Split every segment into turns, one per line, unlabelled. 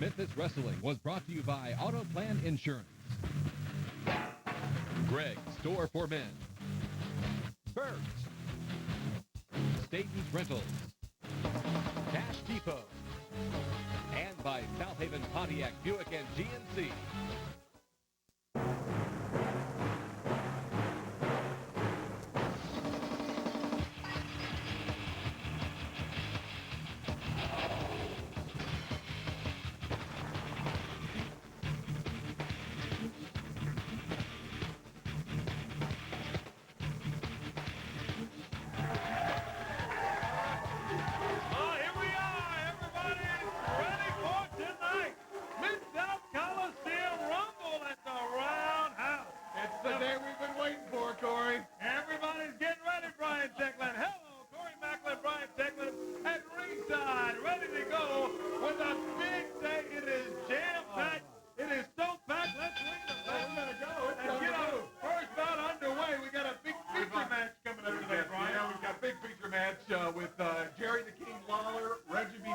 Memphis Wrestling was brought to you by Auto Plan Insurance, Greg's Store for Men, Birds, Staten's Rentals, Cash Depot, and by South Haven Pontiac Buick and GMC.
With Jerry the King Lawler, Reggie B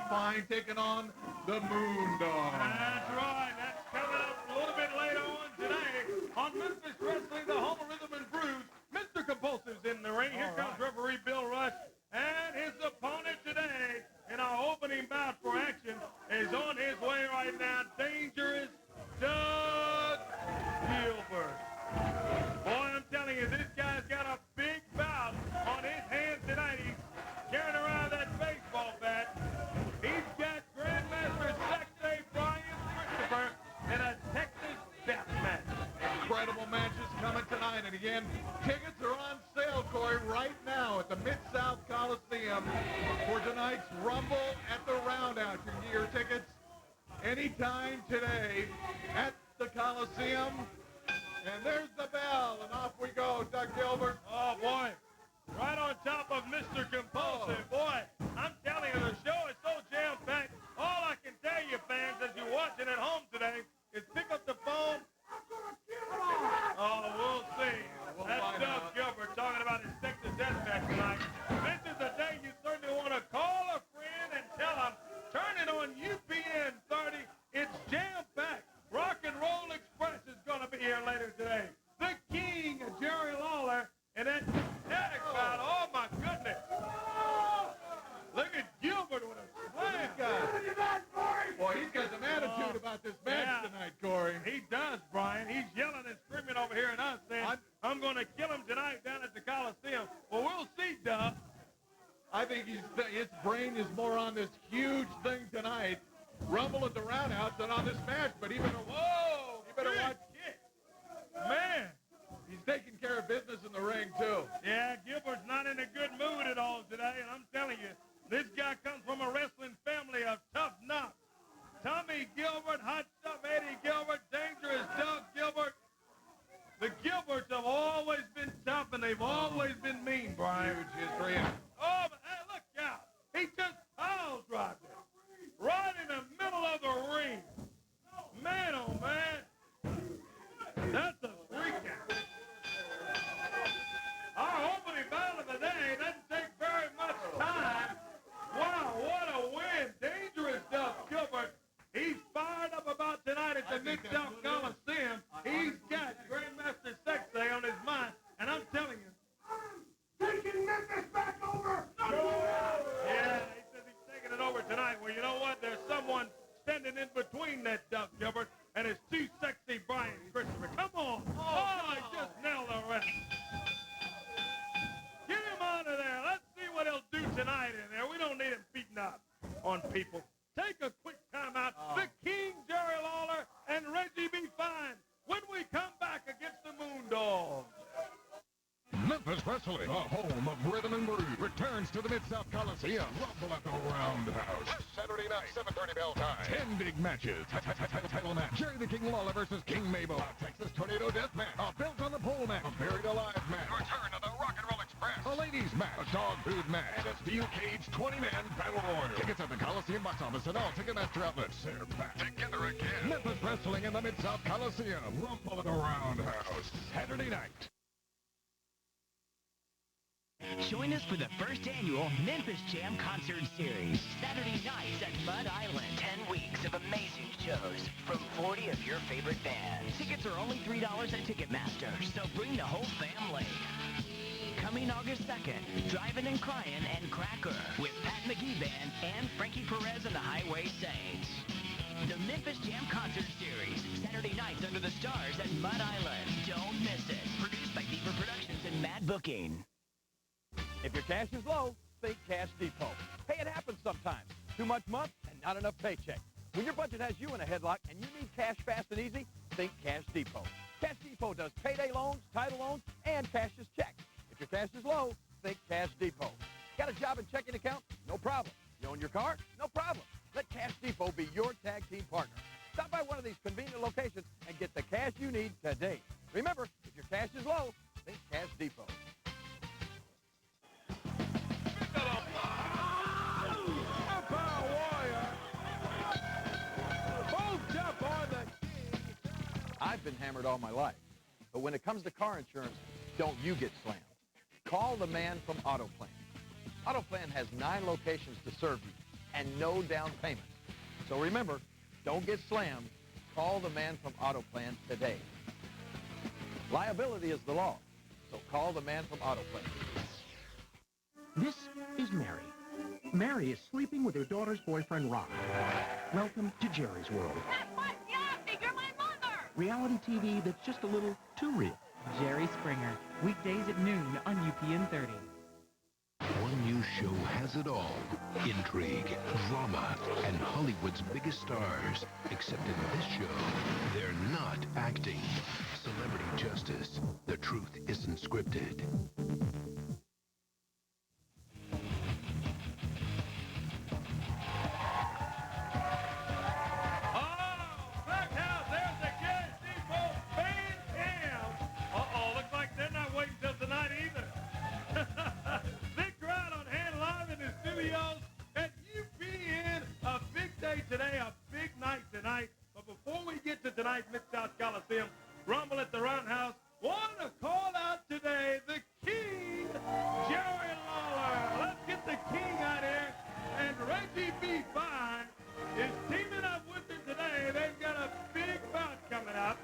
taking on the Moondog.
That's right. That's coming up a little bit later on today on Memphis Wrestling, the home of Rhythm and Brews. Mr. Compulsive's in the ring. Here comes referee Bill Rush, and his opponent today in our opening bout for action is on his way right now. Dangerous Doug Gilbert. Boy, I'm telling you, this guy's got a big bout on his hands tonight. He's carrying around that baseball bat. He's got Grandmaster Sexay Brian Christopher in a Texas death match.
Incredible matches coming tonight. And again, tickets are on sale, Corey, right now at the Mid-South Coliseum for tonight's Rumble at the Roundhouse. You can get your tickets anytime today at the Coliseum. And there's the bell, and off we go, Doug Gilbert.
Oh, boy. Right on top of Mr. Compulsive. Boy, I'm telling you, the show is so jam-packed. All I can tell you, fans, as you're watching at home today, is pick up the phone. Oh, we'll see. That's Doug Gilbert talking about his Texas death match tonight. This is the day you certainly want to call a friend and tell them, turn it on UPN 30. It's jam-packed. Rock and Roll Express is going to be here later today. The King, Jerry Lawler, and that tag bout. Oh, my goodness. Look at Gilbert with a slam.
Boy, he's got some attitude about this match tonight, Corey.
He does, Brian. He's yelling and screaming over here at us saying, I'm going to kill him tonight down at the Coliseum. Well, we'll see, Doug.
I think his brain is more on this huge thing tonight, Rumble at the Roundhouse, than on this match. But he better, you better watch.
Man.
He's taking care of business in the ring, too.
Yeah, Gilbert's not in a good mood at all today, and I'm telling you, this guy comes from a wrestling family of tough knocks. Tommy Gilbert, Hot Stuff Eddie Gilbert, Dangerous Doug Gilbert. The Gilberts have always been tough, and they've always been mean, Brian.
Huge history.
Oh, but hey, look out. He just piles right there. Right in the middle of the ring. Man, oh, man. That's a freak out. Our opening battle of the day doesn't take very much time. Wow, what a win. Dangerous Doug Gilbert. He's fired up about tonight at the Mid-South Coliseum. He's got Grandmaster Sexay on his mind, and I'm telling you.
Taking Memphis back over.
Yeah, he says he's taking it over tonight. Well, you know what? There's someone standing in between that Doug Gilbert and his too sexy Brian Christopher. Come on. Oh, he just nailed the rest. Get him out of there. Let's see what he'll do tonight in there. We don't need him beating up on people. Take a quick timeout. The King, Jerry Lawler, and Reggie B. When we come back against the Moondogs.
Memphis Wrestling, the home of Rhythm and Brews, returns to the Mid-South Coliseum. Rumble at the Roundhouse. This Saturday night, 7:30 bell time. 10 big matches. Title match. Jerry the King Lawler versus King Mabel. A Texas Tornado Death match. A Built on the Pole match. A Buried Alive match. A return of the Rock and Roll Express. A ladies match. A dog food match. And a steel cage 20-man battle royal. Tickets at the Coliseum box office and all Ticketmaster outlets. They're back together again. Memphis Wrestling in the Mid-South Coliseum. Rumble at the Roundhouse. Saturday night.
Join us for the first annual Memphis Jam Concert Series. Saturday nights at Mud Island. 10 weeks of amazing shows from 40 of your favorite bands. Tickets are only $3 at Ticketmaster, so bring the whole family. Coming August 2nd, Drivin' and Cryin' and Cracker with Pat McGee Band and Frankie Perez and the Highway Saints. The Memphis Jam Concert Series, Saturday nights under the stars at Mud Island. Don't miss it. Produced by Beaver Productions and Mad Booking.
If your cash is low, think Cash Depot. Hey, it happens sometimes. Too much month and not enough paycheck. When your budget has you in a headlock and you need cash fast and easy, think Cash Depot. Cash Depot does payday loans, title loans, and cashier's checks. If your cash is low, think Cash Depot. Got a job and checking account? No problem. You own your car? No problem. Let Cash Depot be your tag team partner. Stop by one of these convenient locations and get the cash you need today. Remember, if your cash is low, think Cash Depot. I've been hammered all my life, but when it comes to car insurance, don't you get slammed. Call the man from AutoPlan. AutoPlan has 9 locations to serve you and no down payment. So remember, don't get slammed. Call the man from AutoPlan today. Liability is the law, so call the man from AutoPlan.
This is Mary. Mary is sleeping with her daughter's boyfriend, Ron. Welcome to Jerry's World.
You're my mother!
Reality TV that's just a little too real.
Jerry Springer, weekdays at noon on UPN 30.
One new show has it all. Intrigue, drama, and Hollywood's biggest stars. Except in this show, they're not acting. Celebrity Justice. The truth isn't scripted.
Today, a big night tonight. But before we get to tonight's Mid-South Coliseum Rumble at the Roundhouse, want to call out today the King, Jerry Lawler. Let's get the King out here. And Reggie B is teaming up with him today. They've got a big bout coming up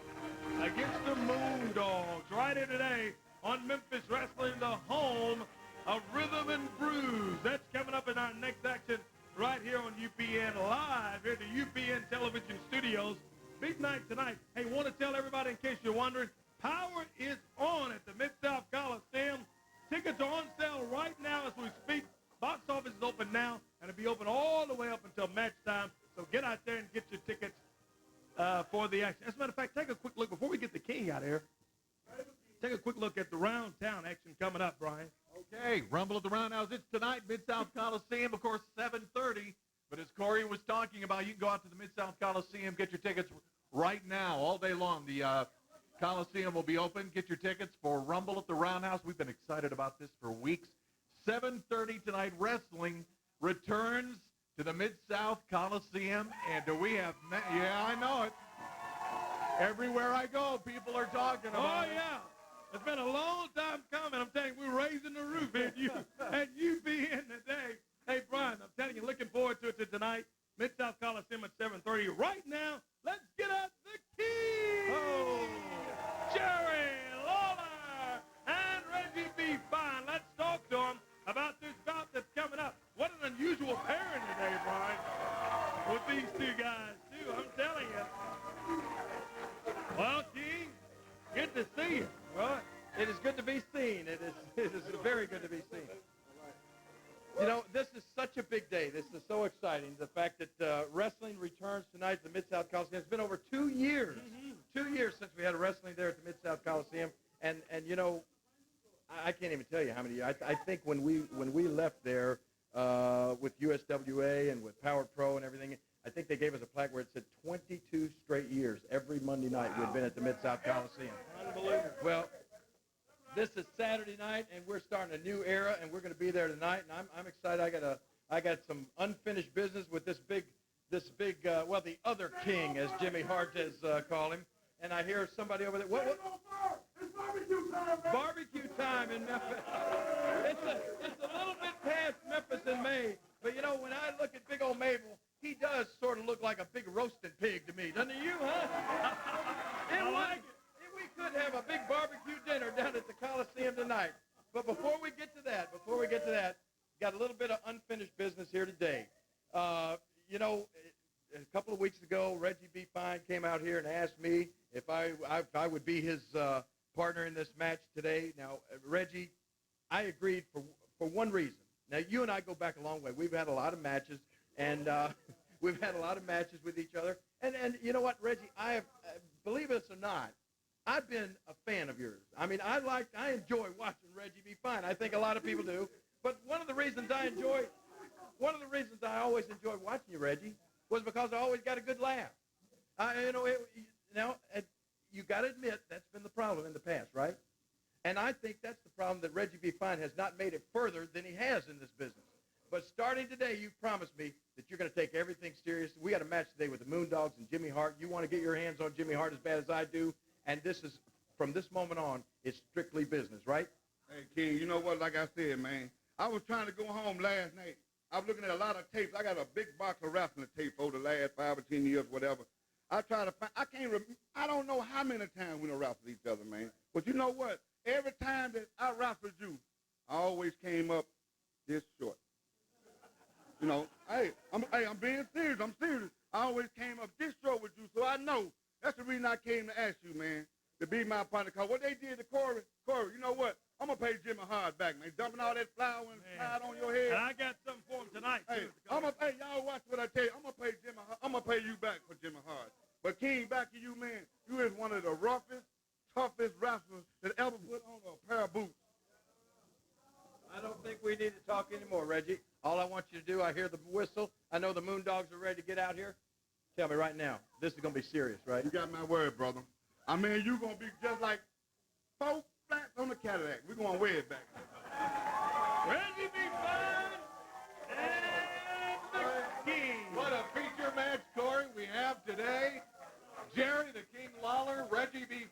against the Moondogs right here today on Memphis Wrestling, the home of Rhythm and Brews. That's coming up in our next action right here on UPN Live here at the UPN Television Studios. Big night tonight. Hey, want to tell everybody, in case you're wondering, Power is on at the Mid-South Coliseum. Tickets are on sale right now as we speak. Box office is open now, and it'll be open all the way up until match time. So get out there and get your tickets for the action. As a matter of fact, take a quick look before we get the King out here. Take a quick look at the Round Town action coming up, Brian.
Okay, Rumble at the Roundhouse. It's tonight, Mid-South Coliseum, of course, 7:30. But as Corey was talking about, you can go out to the Mid-South Coliseum, get your tickets right now, all day long. The Coliseum will be open. Get your tickets for Rumble at the Roundhouse. We've been excited about this for weeks. 7:30 tonight, wrestling returns to the Mid-South Coliseum. And do we have, yeah, I know it. Everywhere I go, people are talking about it.
Oh, yeah. It's been a long time coming. I'm telling you, we're raising the roof at UPN today. Hey, Brian, I'm telling you, looking forward to it tonight. Mid-South Coliseum at 7:30. Right now, let's get out the King! Oh. Jerry Lawler and Reggie B. Let's talk to him about this bout that's coming up. What an unusual pairing today, Brian, with these two guys, too. I'm telling you. Well, King, good to see you.
Well, it is good to be seen. It is very good to be seen. You know, this is such a big day. This is so exciting. The fact that wrestling returns tonight at the Mid-South Coliseum. It's been over 2 years. 2 years since we had a wrestling there at the Mid-South Coliseum. And you know, I can't even tell you how many. I think when we left there with USWA and with Power Pro and everything, I think they gave us a plaque where it said 22 straight years. Every Monday night we've been at the Mid-South Coliseum.
Unbelievable.
Well, this is Saturday night, and we're starting a new era, and we're going to be there tonight. And I'm excited. I got some unfinished business with this big, well, the other King, as Jimmy Hart has called him. and I hear somebody over there. What?
It's barbecue time, man.
Barbecue time in Memphis. It's a little bit past Memphis in May, but you know, when I look at big old Mabel, he does sort of look like a big roasted pig to me, doesn't he? You, huh? We could have a big barbecue dinner down at the Coliseum tonight. But before we get to that, got a little bit of unfinished business here today. You know, a couple of weeks ago, Reggie B came out here and asked me if I would be his partner in this match today. Now, Reggie, I agreed for one reason. Now, you and I go back a long way. We've had a lot of matches, and we've had a lot of matches with each other. And you know what, Reggie, I have, believe it or not, I've been a fan of yours. I mean, I enjoy watching Reggie B. I think a lot of people do. But one of the reasons I always enjoyed watching you, Reggie, was because I always got a good laugh. You got to admit that's been the problem in the past, right? And I think that's the problem, that Reggie B. has not made it further than he has in this business. But starting today, you promised me that you're going to take everything serious. We had a match today with the Moondogs and Jimmy Hart. You want to get your hands on Jimmy Hart as bad as I do. And this is, from this moment on, it's strictly business, right?
Hey, King, you know what, like I said, man, I was trying to go home last night. I was looking at a lot of tapes. I got a big box of wrestling tapes over the last 5 or 10 years, whatever. I try to find, I don't know how many times we done wrestled each other, man. But you know what? Every time that I wrestled you, I always came up this short. You know, I'm being serious. I'm serious. I always came up this short with you, so I know. That's the reason I came to ask you, man, to be my partner. Because what they did to Corey, you know what? I'm going to pay Jimmy Hart back, man. Dumping all that flour and slide on your head.
And I got something for him tonight, too.
Hey, y'all watch what I tell you. I'm going to pay Jimmy Hart. I'm going to pay you back for Jimmy Hart. But, King, back to you, man. You is one of the roughest, toughest wrestlers that ever put on a pair of boots.
I don't think we need to talk anymore, Reggie. All I want you to do, I hear the whistle. I know the Moondogs are ready to get out here. Tell me right now, this is going to be serious, right?
You got my word, brother. I mean, you going to be just like 4 flats on the Cadillac. We're going way back.
Reggie B. and the King.
What a feature match, Corey, we have today. Jerry the King Lawler, Reggie B.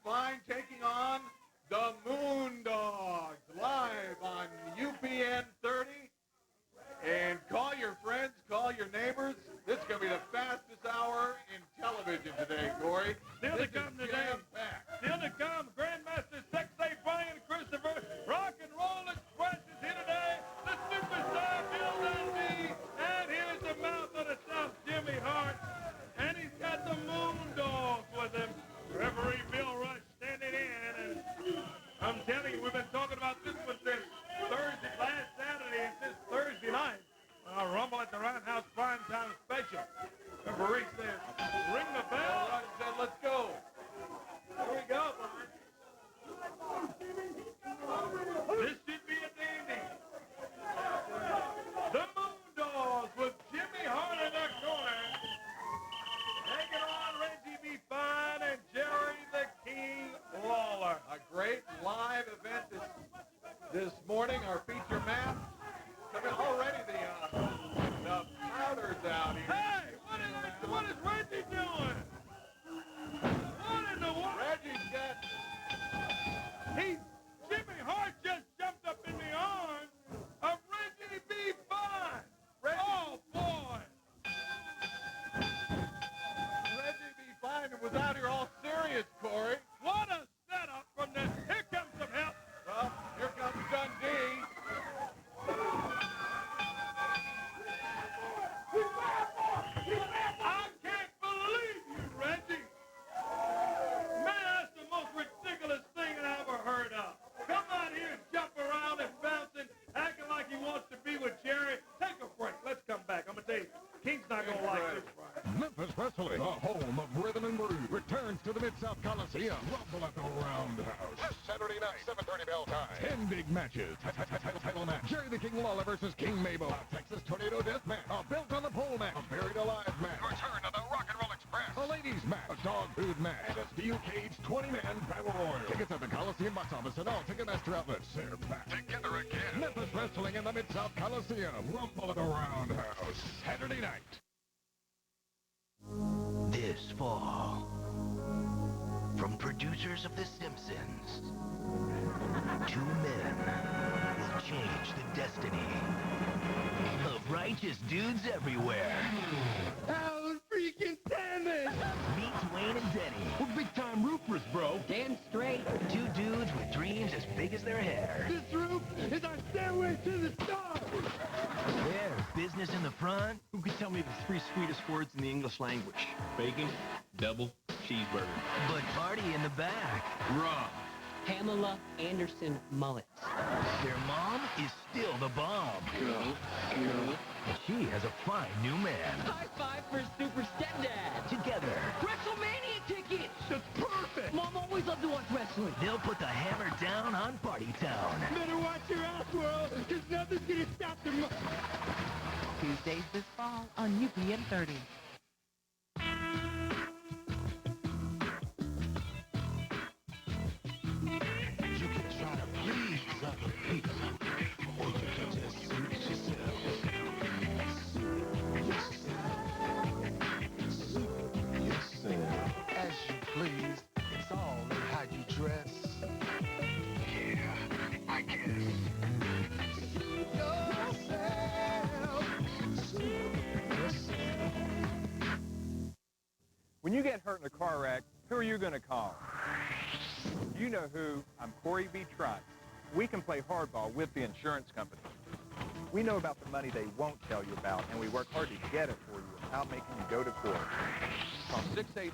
taking on the Moondogs, live on UPN 30. And call your friends, call your neighbors. This is going to be the fastest hour in television today, Corey.
Still to come today. Still to come, Grandmaster Sexay Brian Christopher. Rock and Roll Express is here today. The superstar buildup. And here's the mouth of the South, Jimmy Hart. And he's got the Moondogs with him. Referee Bill Rush standing in. And I'm telling you, we've been talking about this one since last Saturday and this Thursday night. Rumble at the Roundhouse Primetime Special. Referee says, ring the bell.
Rush said, let's go.
Here we go. This should be a dandy. The Moondogs with Jimmy Hart in the corner. Taking on Reggie B. and Jerry the King Lawler.
A great live event this morning, our feature match. Already the powder's out here.
Hey, what is Reggie doing? What in the world?
Reggie's got...
Jimmy Hart just jumped up in the arms of Reggie B. Oh, boy.
Reggie B. was out here all serious, Corey.
What a setup from this. Here comes some help.
Well, here comes Dundee.
I can't believe you, Reggie. Man, that's the most ridiculous thing that I ever heard of. Come out here and jump around and bouncing, acting like he wants to be with Jerry. Take a break. Let's come back. I'm going to tell you, King's not going to like this, Brian.
Memphis Wrestling, the home of rhythm and groove, returns to the Mid-South Coliseum. Rumble at the Roundhouse. This Saturday night, 7:30 bell time. 10 big matches. Title match. Jerry the King Lawler versus King Mabel. A Texas Tornado Death match. A Built on the Pole match. A Buried Alive match. Return of the Rock and Roll Express. A ladies match. A dog food match. And a steel cage 20-man battle royal. Tickets at the Coliseum box office and all Ticketmaster outlets. They're back together again. Memphis Wrestling in the Mid-South Coliseum. Rumble at the Roundhouse. Saturday night.
This fall, From producers of The Simpsons, two men will change the destiny of righteous dudes everywhere.
Hell freaking damn it!
Meet Wayne and Denny.
We're big-time roofers, bro.
Damn straight.
Two dudes with dreams as big as their hair.
This roof is our stairway to the stars!
Their business in the front.
Who could tell me the three sweetest words in the English language? Bacon, double, cheeseburger.
But party in the back.
Raw.
Pamela Anderson Mullet.
Their mom is still the bomb.
Girl.
And she has a fine new man.
High five for Super Stepdad.
Together,
WrestleMania tickets.
That's perfect!
Mom always loved to watch wrestling.
they'll put the hammer down on Party Town.
Better watch your ass, world, because nothing's gonna stop them.
Tuesdays this fall on UPN 30.
You can try to please other people, or you can just suit yourself. Suit yourself. As you please, it's all in how you dress. Yeah, I guess. Suit yourself. Suit yourself.
When you get hurt in a car wreck, who are you going to call? You know who. I'm Corey B. Trunks. We can play hardball with the insurance company. We know about the money they won't tell you about, and we work hard to get it for you without making you go to court. Call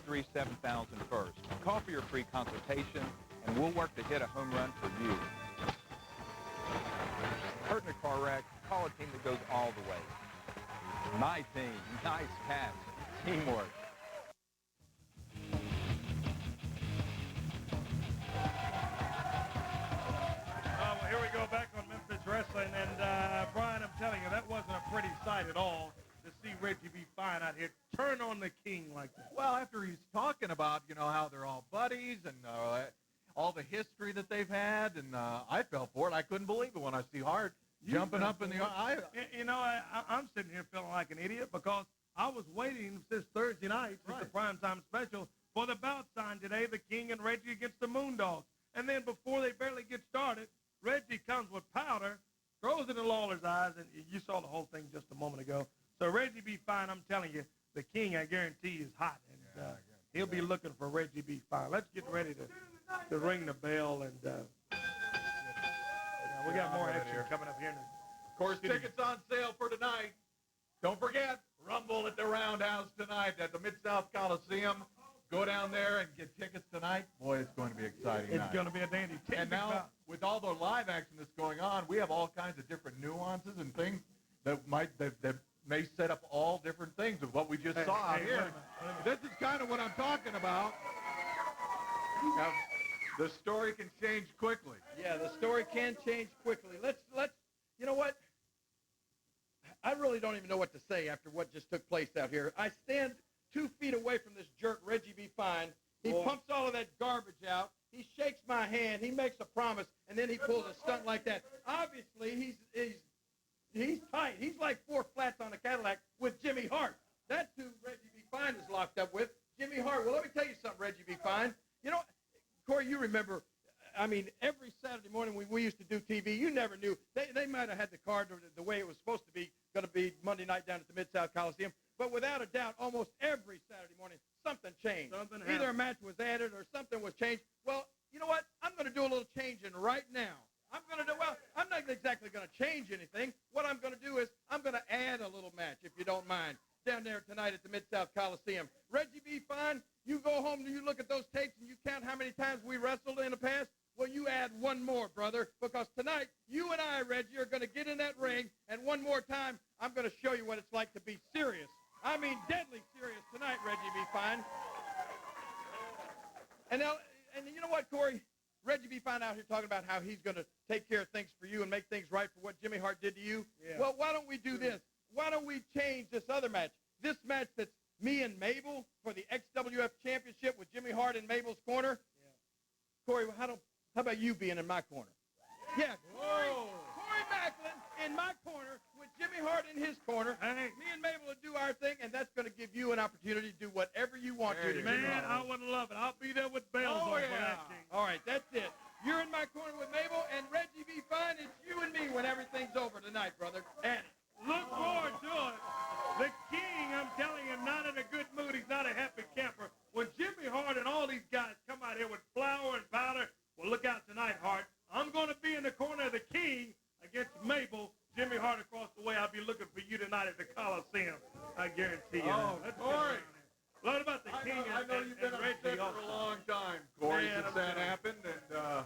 683-7000 first. Call for your free consultation, and we'll work to hit a home run for you. Hurt in a car wreck, call a team that goes all the way. My team. Nice catch. Teamwork.
Well, here we go back on Memphis Wrestling, and Brian, I'm telling you, that wasn't a pretty sight at all to see Reggie B. Fine out here turn on the king like that.
Well, after he's talking about, how they're all buddies and all the history that they've had, and I fell for it. I couldn't believe it when I see Hart jumping up in the air.
I'm sitting here feeling like an idiot because I was waiting since Thursday night, since the primetime special, for the bout sign today, the King and Reggie against the Moondogs. And then before they barely get started, Reggie comes with powder, throws it in Lawler's eyes, and you saw the whole thing just a moment ago. So Reggie B. Fine, I'm telling you, the King, I guarantee, is hot. And he'll be looking for Reggie B. Fine. Let's get ready to ring the bell. And we got more action coming up here.
Of course, tickets on sale for tonight. Don't forget, Rumble at the Roundhouse tonight at the Mid-South Coliseum. Go down there and get tickets tonight. Boy, it's going to be exciting.
It's going to be a dandy.
And now, with all the live action that's going on, we have all kinds of different nuances and things that may set up all different things of what we just saw out here.
Wait a minute.
This is kind of what I'm talking about. Now, the story can change quickly.
Yeah, the story can change quickly. Let's you know what? I really don't even know what to say after what just took place out here. I stand 2 feet away from this jerk, Reggie B. Fine. He pumps all of that garbage out. He shakes my hand. He makes a promise, and then he pulls a stunt like that. Obviously, he's tight. He's like 4 flats on a Cadillac with Jimmy Hart. That's who Reggie B. Fine is locked up with, Jimmy Hart. Well, let me tell you something, Reggie B. Fine. Corey, you remember, every Saturday morning when we used to do TV, you never knew. They might have had the card the way it was supposed to be, going to be Monday night down at the Mid-South Coliseum. But without a doubt, almost every Saturday morning, something changed. Either a match was added or something was changed. Well, you know what? I'm going to do a little changing right now. I'm not exactly going to change anything. What I'm going to do is I'm going to add a little match, if you don't mind, down there tonight at the Mid-South Coliseum. Reggie B. Fine, you go home and you look at those tapes and you count how many times we wrestled in the past. Well, you add one more, brother, because tonight you and I, Reggie, are going to get in that ring, and one more time I'm going to show you what it's like to be serious. I mean deadly serious tonight, Reggie B. Fine. And you know what, Corey? Reggie B. Fine out here talking about how he's going to take care of things for you and make things right for what Jimmy Hart did to you. Yeah. Well, why don't we do this? Why don't we change this other match? This match that's me and Mabel for the XWF Championship with Jimmy Hart in Mabel's corner. Yeah. Corey, how about you being in my corner? Yeah, Corey Macklin in my corner with Jimmy Hart in his corner. Hey. Me and Mabel will do our thing, and that's going to give you an opportunity to do whatever you want. want you to.
Man, I would love it. I'll be there with bells on for that, King.
All right, that's it. You're in my corner with Mabel, and Reggie B. Fine. It's you and me when everything's over tonight, brother. And
look forward to it. The King, I'm telling you, not in a good mood. He's not a happy camper. When Jimmy Hart and all these guys come out here with flour and powder, well, look out tonight, Hart. I'm going to be in the corner of the King against Mabel. Jimmy Hart across the way. I'll be looking for you tonight at the Coliseum. I guarantee you.
Oh, Corey.
What about the King
I know you've been upset for a long time, Corey, since that happened. And,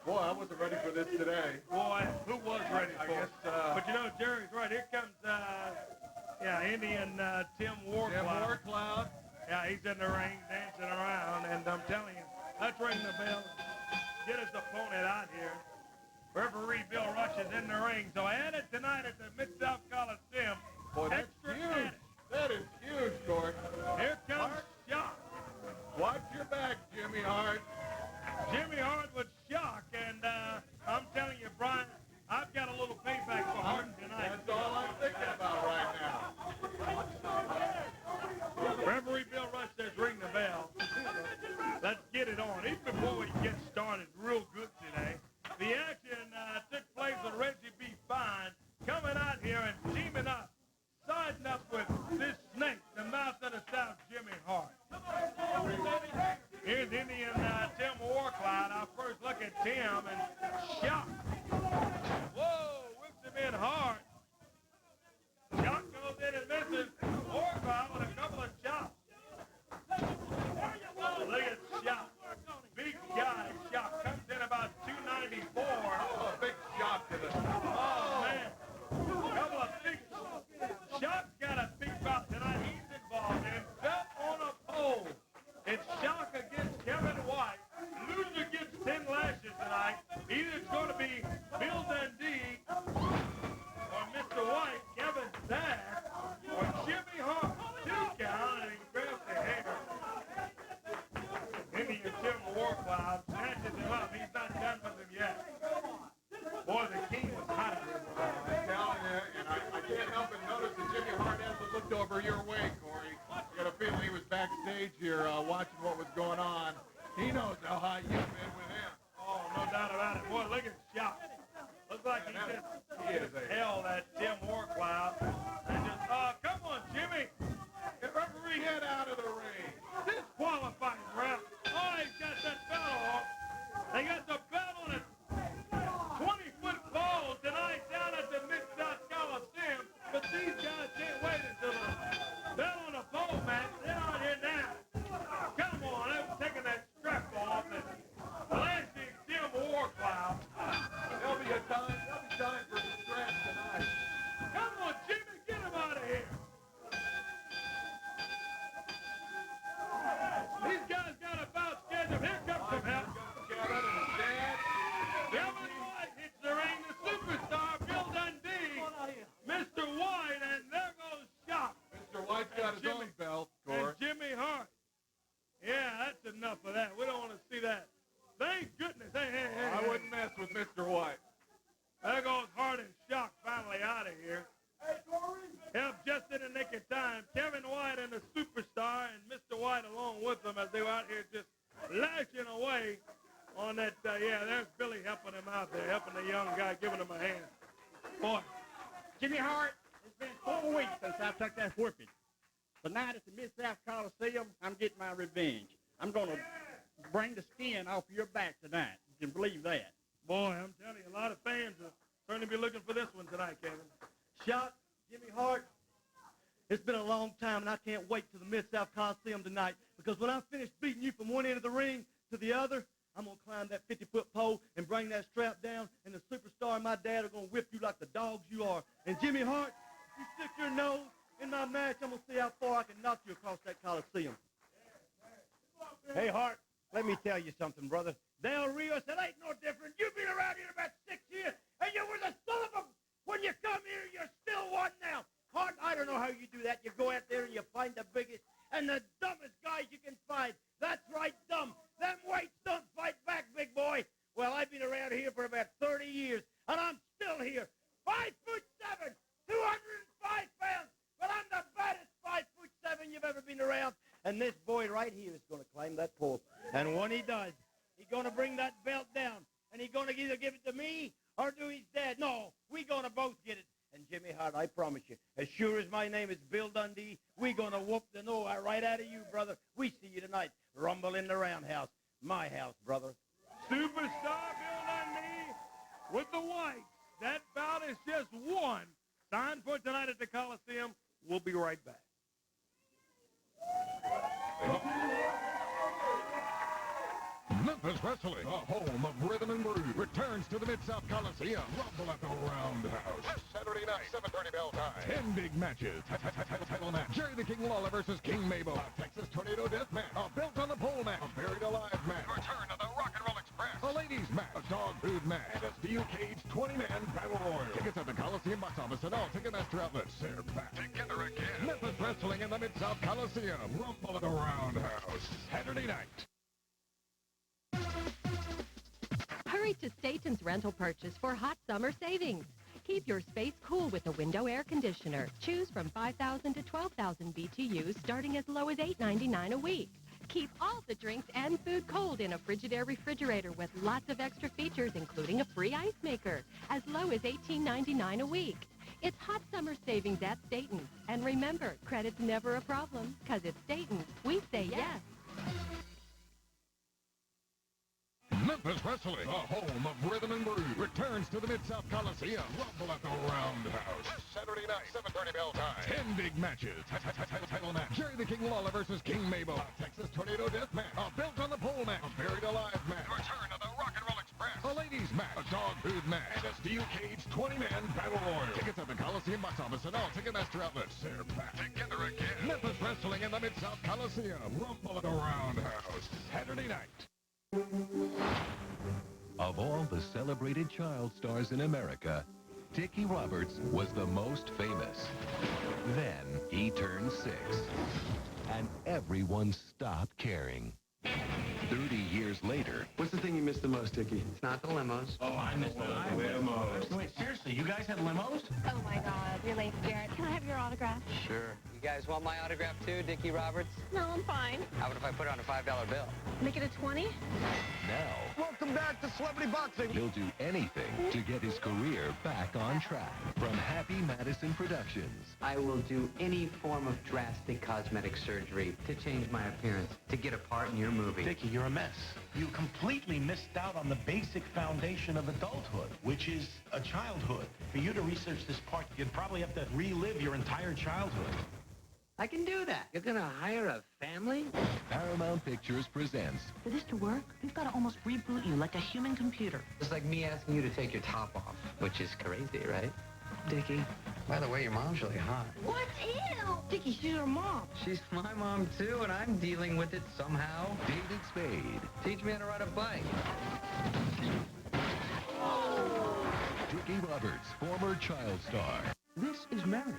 boy, I wasn't ready for this today.
Boy, who was ready for it? But, you know, Jerry's right. Here comes, Indian Tim Warcloud.
Tim Warcloud.
Yeah, he's in the ring dancing around. And I'm telling you, let's ring the bell. Get his opponent out here. Referee Bill Rush is in the ring. So add it tonight at the Mid-South Coliseum.
Boy, that's huge. That is huge, Corey.
Here comes Shock.
Watch your back, Jimmy Hart.
Jimmy Hart with Shock. And I'm telling you, Brian, I've got a little payback for Hart tonight.
That's all I'm thinking about right now.
Referee Bill Rush says ring the bell. Let's get it on. Even before we get started real good today, the action took place with Reggie B. Fine coming out here and teaming up, siding up with this snake, the mouth of the South, Jimmy Hart. Here's Indian Tim Warcloud. Our first look at Tim and Shock. Whoa, whips him in hard. Shock goes in and misses. Warcloud with a couple of chops. Look at Shock. Big guy, Shock. Comes in about 294.
Oh, big shot to the...
Oh, man. Couple of big... Shock's got a big bout tonight. He's involved in belt on a pole. It's Shock against Kevin White. Loser gets 10 lashes tonight. Either it's going to be Bill Dundee or Mr. White, Kevin Sass, or Jimmy Hart. 2 count, and he grabs the hair. Indian Tim Warcloud snatches him up. He's not done with him yet. Boy, the King was hot.
I'm telling you, and I can't help but notice that Jimmy Hart hasn't looked over your way, Corey. I got a feeling he was backstage here watching what was going on. He knows how hot you've been with him.
Oh, no doubt about it. Boy, look at Shock. Looks like he just held that Tim Warcloud. And just, come on, Jimmy. The referee,
Get out of the ring.
disqualifying ref. Oh, he's got that belt off. They got the belt on a 20-foot pole tonight down at the Mid-South Coliseum. But these guys can't wait until the belt on a pole match. They're on here now. Come on, they're taking that strap off and blasting Tim Warcloud.
There'll be time for some scratch tonight.
Come on, Jimmy, get him out of here. These guys got a bout scheduled. Here comes some help.
Kevin and his dad.
Kevin White hits the ring. The superstar, Bill Dundee. Mr. White, and there goes Shock.
Mr. White's got his own belt, Corey.
And Jimmy Hart. Yeah, that's enough of that. We don't want to see that. Thank goodness. Hey.
I wouldn't mess with Mr. White.
There goes Hart and Shock finally out of here. Helped just in the nick of time. Kevin White and the superstar and Mr. White along with them as they were out here just lashing away on that. There's Billy helping him out there, helping the young guy, giving him a hand. Boy.
Jimmy Hart, it's been 4 weeks since I took that whipping. Tonight at the Mid-South Coliseum, I'm getting my revenge. I'm going to bring the skin off your back tonight. You can believe that.
Boy, I'm telling you, a lot of fans are certainly be looking for this one tonight, Kevin.
Shock, Jimmy Hart, it's been a long time, and I can't wait to the Mid-South Coliseum tonight, because when I finish beating you from one end of the ring to the other, I'm going to climb that 50-foot pole and bring that strap down, and the superstar and my dad are going to whip you like the dogs you are. And Jimmy Hart, if you stick your nose in my match, I'm going to see how far I can knock you across that Coliseum.
Hey, Hart, let me tell you something, brother. Del Rio said, ain't no different. You've been around here about 6 years, and you were the son of a... When you come here, you're still one now. Hart, I don't know how you do that. You go out there and you find the biggest and the dumbest guys you can find. That's right, dumb. Them weights don't fight back, big boy. Well, I've been around here for about 30 years, and I'm still here. 5'7", 205 pounds. But I'm the baddest 5'7" you've ever been around. And this boy right here is going to climb that pole. And when he does, he's going to bring that belt down. And he's going to either give it to me or to his dad. No, we're going to both get it. And Jimmy Hart, I promise you, as sure as my name is Bill Dundee, we're going to whoop the no right out of you, brother. We see you tonight. Rumble in the roundhouse. My house, brother.
Superstar Bill Dundee with the whites. That bout is just one. Signed for tonight at the Coliseum. We'll be right back.
Memphis Wrestling, the home of rhythm and groove, returns to the Mid-South Coliseum. Rumble at the Roundhouse. This Saturday night, 7:30 bell time. 10 big matches. Title match. Jerry the King Lawler versus King Mabel. A Texas Tornado Death match. A Built on the Pole match. A Buried Alive match. Return of the Rock and Roll Express. A ladies match. A dog food match. And a steel cage 20-man battle royal. Tickets at the Coliseum box office and all Ticketmaster outlets. They're back together again. Memphis Wrestling in the Mid-South Coliseum. Rumble at the Roundhouse. Saturday night.
Hurry to Staten's Rental Purchase for hot summer savings. Keep your space cool with a window air conditioner. Choose from 5,000 to 12,000 BTUs starting as low as $8.99 a week. Keep all the drinks and food cold in a Frigidaire refrigerator with lots of extra features, including a free ice maker, as low as $18.99 a week. It's hot summer savings at Staten's. And remember, credit's never a problem, because at Staten's, we say yes.
Memphis Wrestling, the home of rhythm and groove, returns to the Mid-South Coliseum. Rumble at the Roundhouse. This Saturday night, 7:30 bell time. 10 big matches. Title match. Jerry the King Lawler versus King Mabel. A Texas Tornado Death match. A Built on the Pole match. A Buried Alive match. Return of the Rock and Roll Express. A ladies match. A dog food match. And a steel cage 20-man battle royal. Tickets at the Coliseum box office and all Ticketmaster outlets. They're back together again. Memphis Wrestling in the Mid-South Coliseum. Rumble at the Roundhouse. Saturday night.
Of all the celebrated child stars in America, Dickie Roberts was the most famous. Then he turned 6, and everyone stopped caring. 30 years later...
What's the thing you missed the most, Dickie? It's not the limos.
Oh, I missed the limos. Wait, seriously, you guys had limos?
Oh, my God. You're late, Jared. Can I have your autograph?
Sure.
You guys want my autograph too, Dickie Roberts?
No, I'm fine.
How about if I put on a $5 bill?
Make it a 20?
Now,
Welcome back to Celebrity Boxing.
he'll do anything to get his career back on track. From Happy Madison Productions.
I will do any form of drastic cosmetic surgery to change my appearance, to get a part in your movie.
Dickie, you're a mess. You completely missed out on the basic foundation of adulthood, which is a childhood. For you to research this part, you'd probably have to relive your entire childhood.
I can do that. You're gonna hire a family?
Paramount Pictures presents
For this to work, we've got to almost reboot you like a human computer.
It's like me asking you to take your top off, which is crazy, right?
Dickie.
By the way, your mom's really hot.
What? Ew!
Dickie, she's your mom.
She's my mom, too, and I'm dealing with it somehow.
David Spade,
Teach me how to ride a bike.
Dickie Roberts, former child star.
This is Mary.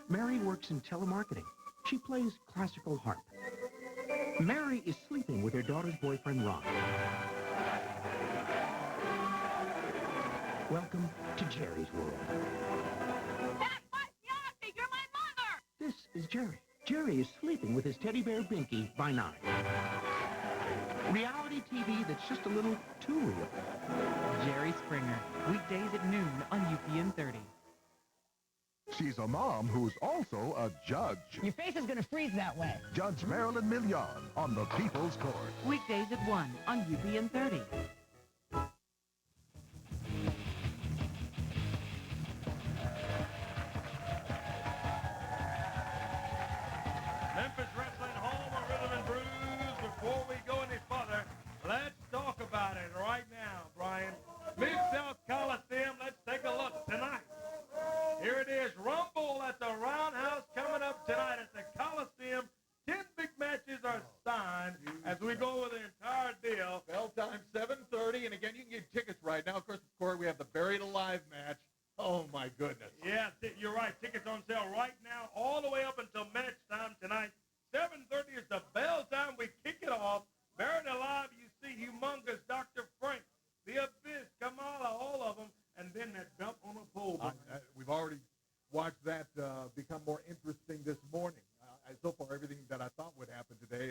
Mary works in telemarketing. She plays classical harp. Mary is sleeping with her daughter's boyfriend, Ron. Welcome to Jerry's world.
That was Yossi! You're my mother!
This is Jerry. Jerry is sleeping with his teddy bear Binky by 9. Reality TV that's just a little too real.
Jerry Springer. Weekdays at noon on UPN 30.
She's a mom who's also a judge.
Your face is going to freeze that way.
Judge Marilyn Million on the People's Court.
Weekdays at 1 on UPN 30.
Memphis Wrestling, home of rhythm and blues. Before we go any further, let's talk about it right now, Brian. Mid-South Coliseum, let's take a look tonight. Here it is, Rumble at the Roundhouse coming up tonight at the Coliseum. 10 big matches are signed as we go over the entire deal.
Bell time 7:30, and again, you can get tickets right now. Of course, we have the Buried Alive match. Oh, my goodness.
Yeah, you're right. Tickets on sale right now all the way up until match time tonight. 7:30 is the bell time. We kick it off. Buried Alive, you see humongous Dr. Frank, The Abyss, Kamala, all of them, and then that belt on a pole.
We've already watched that become more interesting this morning. So far, everything that I thought would happen today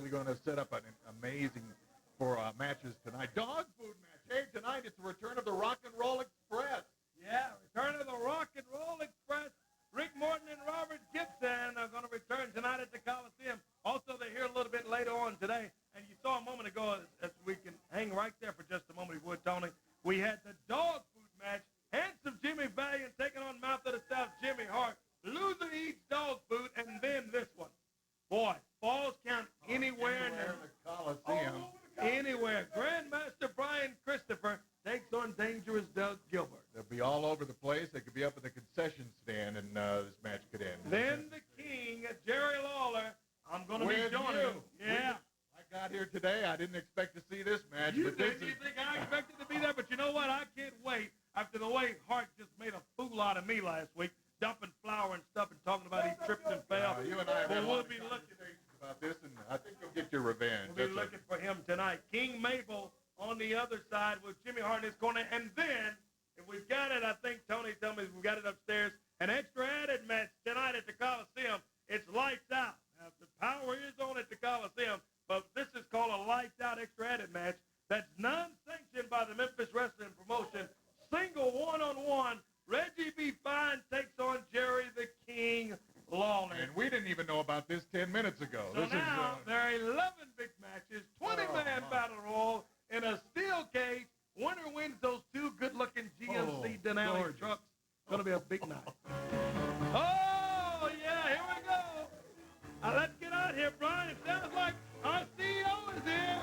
really going to set up an amazing for matches tonight. Dog food match. Hey, tonight it's the return of the Rock and Roll Express.
Yeah, return of the Rock and Roll Express. Rick Morton and Robert Gibson are going to return tonight at the Coliseum. Also, they're here a little bit later on today. And you saw a moment ago, as we can hang right there for just a moment, if you would, Tony. We had the dog food match. Handsome Jimmy Valiant taking on Mouth of the South Jimmy Hart. Loser eats dog food, and then this one. Boy, falls count anywhere in
the Coliseum.
Anywhere. Grandmaster Brian Christopher takes on Dangerous Doug Gilbert.
They'll be all over the place. They could be up at the concession stand, and this match could end.
Then the king, Jerry Lawler, I'm going to be joining him. Yeah.
I got here today. I didn't expect to see this match.
You
but this
think I expected to be there, but you know what? I can't wait. After the way Hart just made a fool out of me last week, dumping flour and stuff and talking about he tripped and fell.
You and I have had a lot
we'll
of
be looking
about this, and I think you'll get your revenge.
We'll be looking for him tonight. King Mabel on the other side with Jimmy Hart in his corner. And then, if we've got it, I think Tony told me we've got it upstairs, an extra added match tonight at the Coliseum. It's lights out. Now, the power is on at the Coliseum, but this is called a lights out extra added match that's non-sanctioned by the Memphis Wrestling promotion. Single one-on-one. Reggie B. Fine takes on Jerry the King Lawler.
And we didn't even know about this 10 minutes ago.
So
this
now there are 11 big matches, 20-man battle royal in a steel cage. Winner wins those two good-looking GMC Denali trucks. It's going to be a big night. Oh, yeah, here we go. Let's get out here, Brian. It sounds like our CEO is here.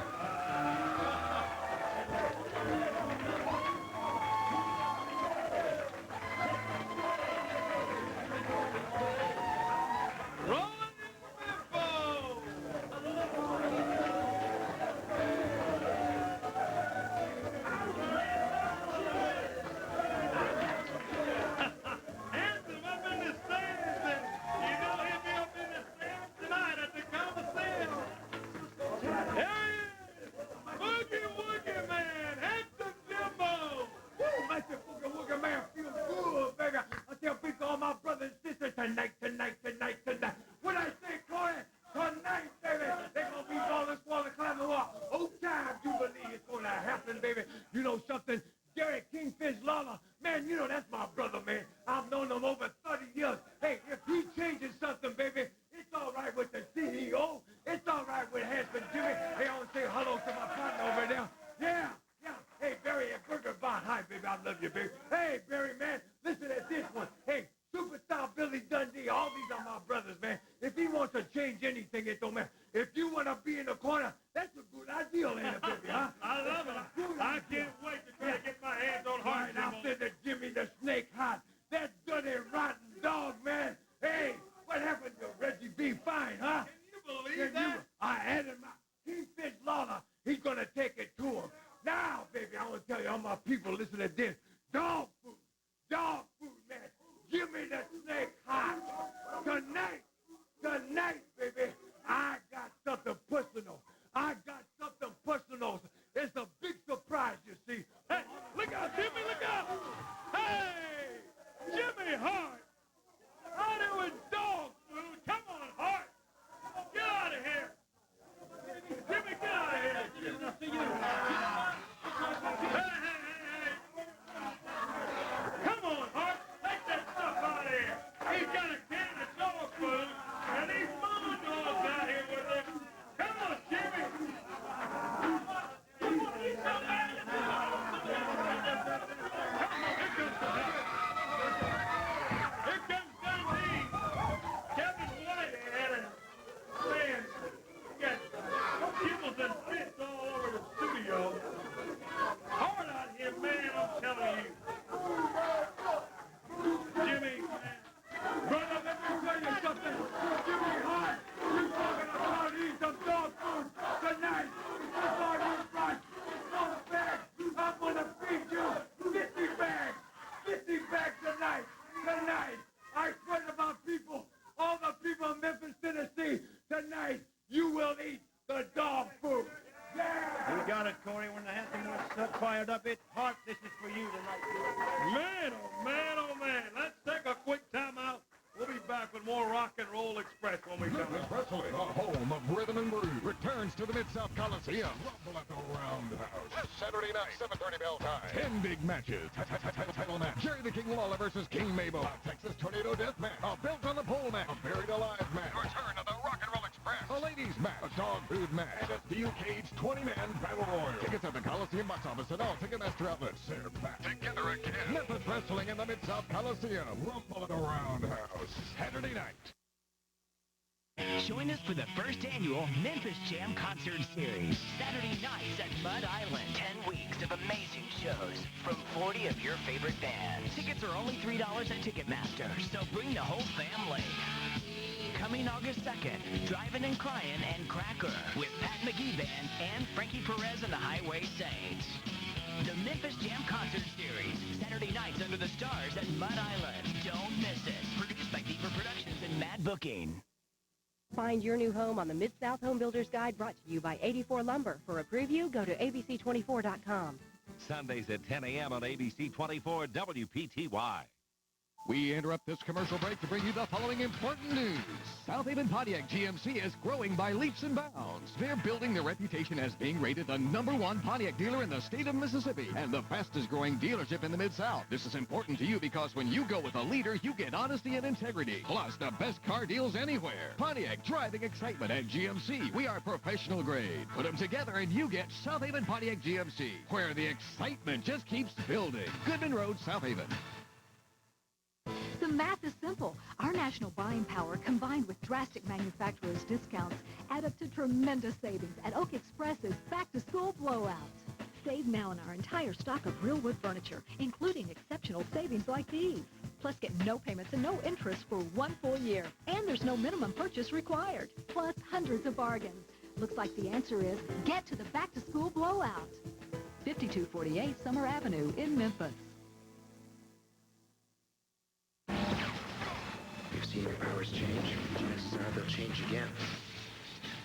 Tonight. What I say, Corey? Tonight, baby. They're going to be balling, swallowing, climbing walk. Oh, time, Jubilee is going to happen, baby. You know something? Jerry Kingfish Lawler, man, you know that's my brother, man. I've known him over 30 years. Hey, if he changes something, baby, it's all right with the CEO. It's all right with Handsome Jimmy. Hey, I want to say hello to my partner over there. Yeah. Hey, Barry at Burger Bar. Hi, baby. I love you, baby. Hey, Barry, man, listen to this one. Hey, Superstar Billy Dundee. All these are my brothers, man. If he wants to change anything, it don't matter. If you want to be in the corner, that's a good idea, ain't it, baby, huh? I love it. I can't wait to try to get my hands on Hart.
Right after the Jimmy the Snake Hot. That dirty, rotten dog, man. Hey, what happened to Reggie B. Fine, huh?
Can you believe that?
I added my Kingfish Lawler. He's going to take it to him. Now, baby, I want to tell you, all my people, listen to this. Dog food, man. Jimmy the Snake Hot. Tonight, baby, I got something personal. It's a big surprise, you see.
Hey, look out, Jimmy, look out. Hey, Jimmy Hart. Out here with dog food. Come on, Hart. Get out of here. Jimmy, get out of here. Hey. Come on, Hart. Take that stuff out of here. He's got a can of dog food, and these moon dogs out here with him. Come on, Jimmy. Here comes Dundee. Kevin Whitehead and man, we got kibbles and bits all over the studio. Hard out here, man, I'm telling you. Jimmy,
Brother, let me tell you something. Jimmy Hart, you talking about eating some dog food tonight. It's all you right. One bag. I'm going to feed you 50 bags. 50 bags tonight. I swear to my people, all the people in Memphis, Tennessee, tonight you will eat the dog food. Yeah!
You got it, Corey. When the anthem was fired up, it's Hart. This is for you tonight.
Man, oh man, oh man. Let's take a quick time out. We'll be back with more Rock and Roll Express. Express when we come.
Memphis Wrestling, the home of Rhythm and Brew, returns to the Mid-South Coliseum. Rumble at the Roundhouse. Saturday night, 7:30 bell time. 10 big matches. Title match. Jerry the King Lawler versus King Mabel. A Texas Tornado Death match. A Belt on the Pole match. A Buried Alive match. Return of the Rock and Roll Express. A ladies match. A dog food match. And a steel cage 20-man battle royal. Tickets at the Coliseum box office and all Ticketmaster outlets. They're back together again. Memphis Wrestling in the Mid-South Coliseum. Rumble at the Roundhouse. Saturday night.
Join us for the first annual Memphis Jam Concert Series. Saturday nights at Mud Island. 10 weeks of amazing shows from 40 of your favorite bands. Tickets are only $3 at Ticketmaster, so bring the whole family. Coming August 2nd, Drivin' and Cryin' and Cracker with Pat McGee Band and Frankie Perez and the Highway Saints. The Memphis Jam Concert Series, Saturday nights under the stars at Mud Island. Don't miss it. Produced by Deeper Productions and Mad Booking.
Find your new home on the Mid-South Home Builders Guide, brought to you by 84 Lumber. For a preview, go to abc24.com.
Sundays at 10 a.m. on ABC 24 WPTY.
We interrupt this commercial break to bring you the following important news. South Haven Pontiac GMC is growing by leaps and bounds. They're building their reputation as being rated the #1 Pontiac dealer in the state of Mississippi and the fastest growing dealership in the Mid-South. This is important to you because when you go with a leader, you get honesty and integrity, plus the best car deals anywhere. Pontiac driving excitement at GMC. We are professional grade. Put them together and you get South Haven Pontiac GMC, where the excitement just keeps building. Goodman Road, South Haven.
The math is simple. Our national buying power, combined with drastic manufacturers' discounts, add up to tremendous savings at Oak Express's back-to-school blowout. Save now on our entire stock of real wood furniture, including exceptional savings like these. Plus, get no payments and no interest for 1 full year. And there's no minimum purchase required. Plus, hundreds of bargains. Looks like the answer is get to the back-to-school blowout. 5248 Summer Avenue in Memphis.
You've seen your powers change. Chances are they'll change again.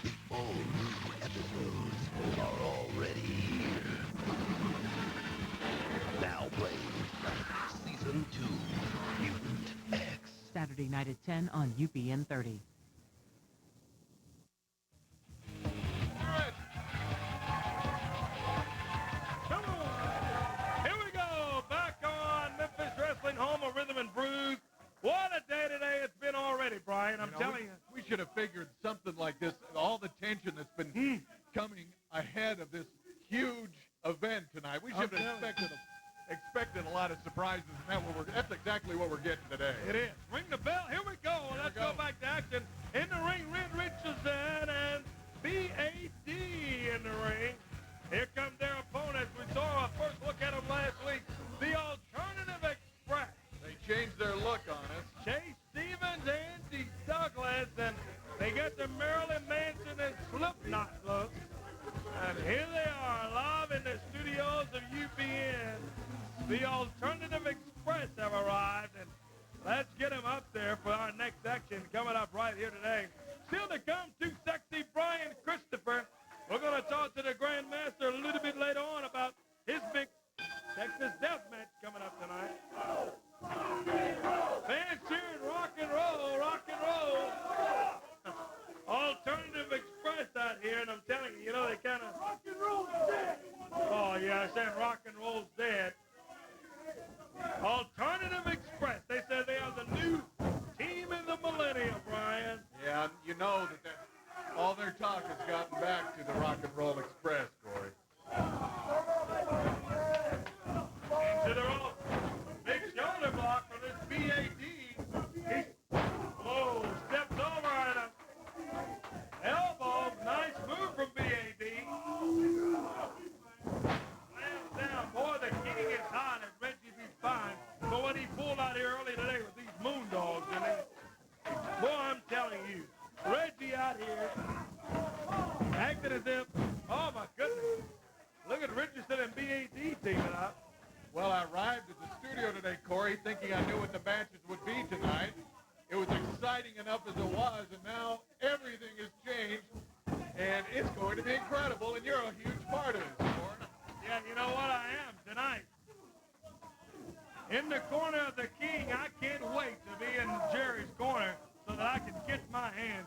The all-new episodes are already here. Now playing Season 2, Mutant X.
Saturday night at 10 on UPN 30.
Come on. Here we go. Back on Memphis Wrestling, home of Rhythm and Brews. What a day today it's been already, Brian. I'm telling you.
We should have figured something like this, all the tension that's been coming ahead of this huge event tonight. We should have expected a lot of surprises, and that's exactly what we're getting today.
It is. Ring the bell. Here we go. Let's go back to action. In the ring, Red Richardson and BAD in the ring. Here come their opponents. We saw a first look at them last week. The Alternative Express.
They changed their look on us.
Chase Stevens, Andy Douglas, and they got the Marilyn Manson and Slipknot look. And here they are, live in the studios of UPN. The Alternative Express have arrived, and let's get them up there for our next action coming up right here today. Still to come, Too Sexy Brian Christopher. We're going to talk to the Grandmaster a little bit later on about his big Texas Death Match coming up tonight. Fans cheering rock and roll, rock and roll. Alternative Express out here, and I'm telling you, they kind of... Rock and roll's dead. Oh, yeah, they're saying rock and roll's dead. Alternative Express, they said they are the new team in the millennium, Brian.
Yeah, you know that all their talk has gotten back to the Rock and Roll Express, Corey.
To the roll. Big shoulder block for this BAD. Whoa, steps over and a elbow. Nice move from BAD. Lands down. Boy, the king is hot and Reggie B fine. But what he pulled out here early today with these moondogs in it. Boy, I'm telling you, Reggie out here acting as if, oh my goodness. Look at Richardson and BAD teaming up.
Well, I arrived at the studio today, Corey, thinking I knew what the matches would be tonight. It was exciting enough as it was, and now everything has changed, and it's going to be incredible, and you're a huge part of it, Corey.
Yeah, you know what I am tonight? In the corner of the king, I can't wait to be in Jerry's corner so that I can kiss my hand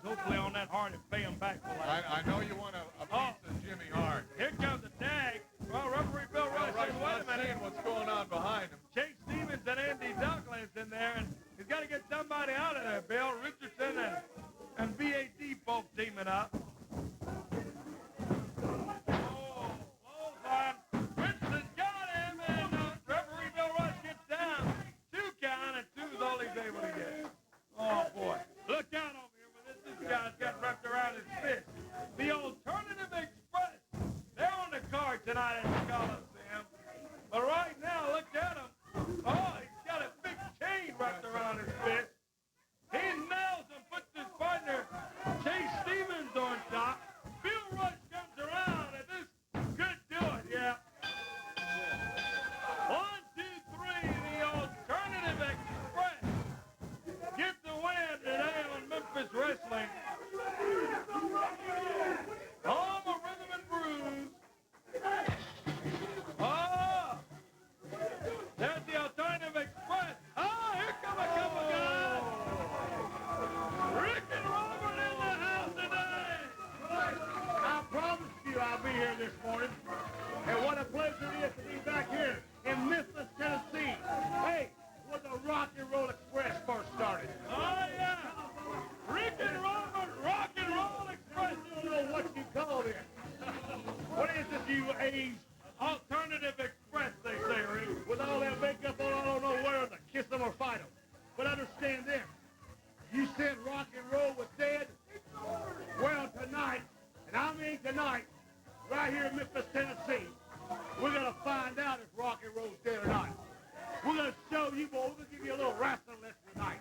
He's got to get somebody out of there, Bill. Richardson and BAD both teaming up. Oh, clothesline. Richardson got him, and referee Bill Rush gets down. 2 count, and 2's all he's able to get. Oh, boy. Look out over here. This guy's got wrapped around his fist. The Alternative Express. They're on the card tonight at the Coliseum. But right now, look at him. Oh, he's got a big chain wrapped around his fist. He nails him, puts his partner, Chase Stevens, on top. Bill Rush comes around, and this could do it, yeah. 1, 2, 3, the Alternative Express gets the win today on Memphis Wrestling. Home of Rhythm and Blues. Oh! There's the Alternative Express. Oh, here come a couple guys. Rick and Robert in the house today.
I promised you I'll be here this morning. And what a pleasure it is to be back here in Memphis, Tennessee. Hey, where the Rock and Roll Express first started.
Oh, yeah. Rick and Robert, Rock and Roll Express.
I don't know what you call it. What is this, you age?
Alternative Express, they say, Rick.
With all that makeup on, I don't know whether to kiss them or fight them. But understand this. You said rock and roll was dead? Well, tonight, and I mean tonight, right here in Memphis, Tennessee, we're going to find out if rock and roll's dead or not. We're going to show you, boy, we're going to give you a little wrestling lesson tonight.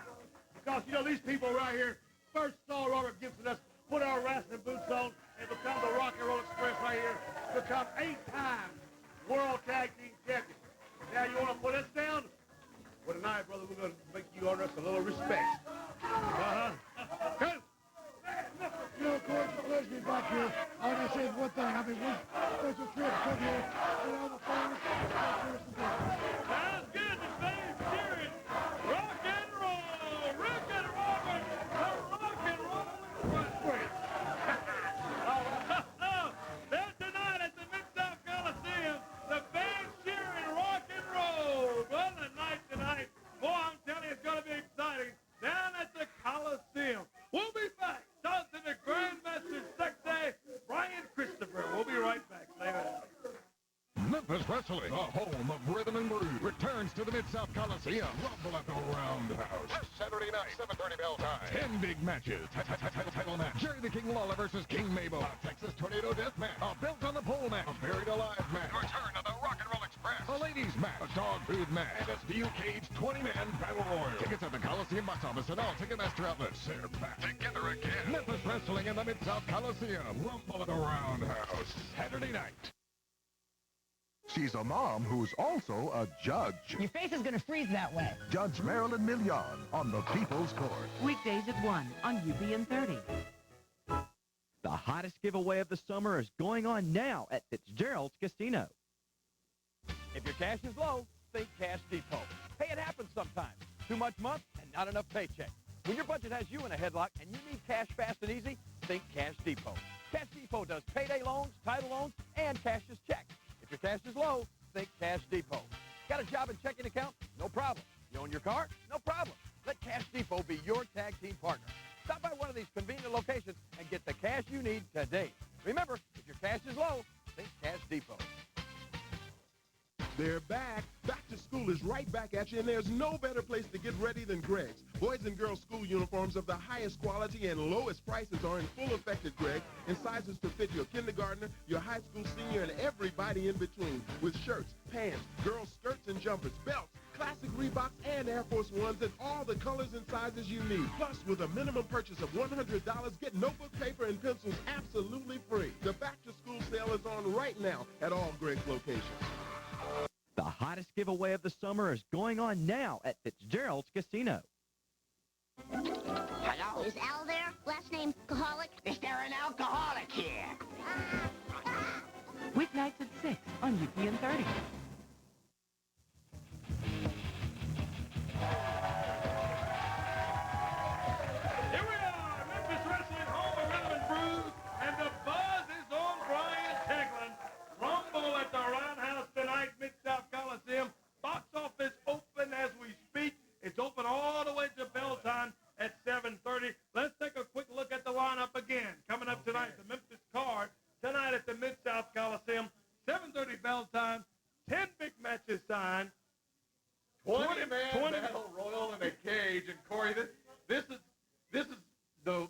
Because, you know, these people right here first saw Robert Gibson us put our wrestling boots on and become the Rock and Roll Express right here, become 8-time World Tag Team Champions. Now, you want to put us down? Well, tonight, brother, we're going to make you earn us a little respect. Go!
You know, Corey, it's a pleasure to be back here. I want to say one thing. I mean, one special trip to come here. Get on the phone.
Sounds good. The fame's cheering. Rock and roll. Rick and Robert. The Rock and Roll Express. They're tonight at the Mid-South Coliseum. The fame's cheering rock and roll. Well, the night tonight, boy, I'm telling you, it's going to be exciting. Down at the Coliseum. We'll be back. Talk to the Grandmaster Sexay, Brian Christopher. We'll be right back. Stay with us.
Memphis Wrestling, the home of Rhythm and Blues, returns to the Mid-South Coliseum. Rumble at the Roundhouse. This Saturday night, 7:30 bell time. 10 big matches. Title match. Jerry the King Lawler versus King Mabel. A Texas Tornado Death match. A Built on the Pole match. A Buried Alive match. Return of the Rock and Roll Express. A ladies match. A dog food match. And a steel cage 20-man battle royal. Tickets at the Coliseum box office and all Ticketmaster outlets. They're back together again. Memphis Wrestling in the Mid-South Coliseum. Rumble at the Roundhouse. Saturday night.
She's a mom who's also a judge.
Your face is going to freeze that way.
Judge Marilyn Million on the People's Court.
Weekdays at 1 on UPN 30.
The hottest giveaway of the summer is going on now at Fitzgerald's Casino.
If your cash is low, think Cash Depot. Hey, it happens sometimes. Too much month and not enough paycheck. When your budget has you in a headlock and you need cash fast and easy, think Cash Depot. Cash Depot does payday loans, title loans, and cashier's checks. If your cash is low, think Cash Depot. Got a job and checking account? No problem. You own your car? No problem. Let Cash Depot be your tag team partner. Stop by one of these convenient locations and get the cash you need today. Remember, if your cash is low, think Cash Depot.
They're back. Back to school is right back at you, and there's no better place to get ready than Greg's. Boys and girls school uniforms of the highest quality and lowest prices are in full effect at Greg, in sizes to fit your kindergartner, your high school senior, and everybody in between, with shirts, pants, girls' skirts and jumpers, belts, classic Reeboks, and Air Force Ones, and all the colors and sizes you need. Plus, with a minimum purchase of $100, get notebook, paper, and pencils absolutely free. The back-to-school sale is on right now at all Greg's locations.
The hottest giveaway of the summer is going on now at Fitzgerald's Casino.
Hello? Is Al there? Last name Alcoholic? Is there an alcoholic here?
Weeknights at 6 on UPN 30.
Here we are, Memphis Wrestling, home of Rhythm and Blues, and the buzz is on Brian Teglin. Rumble at the Roundhouse tonight, Mid-South Coliseum. Box office open as we speak. It's open all the way
sign. 20-man battle royal in a cage. And, Corey, this is the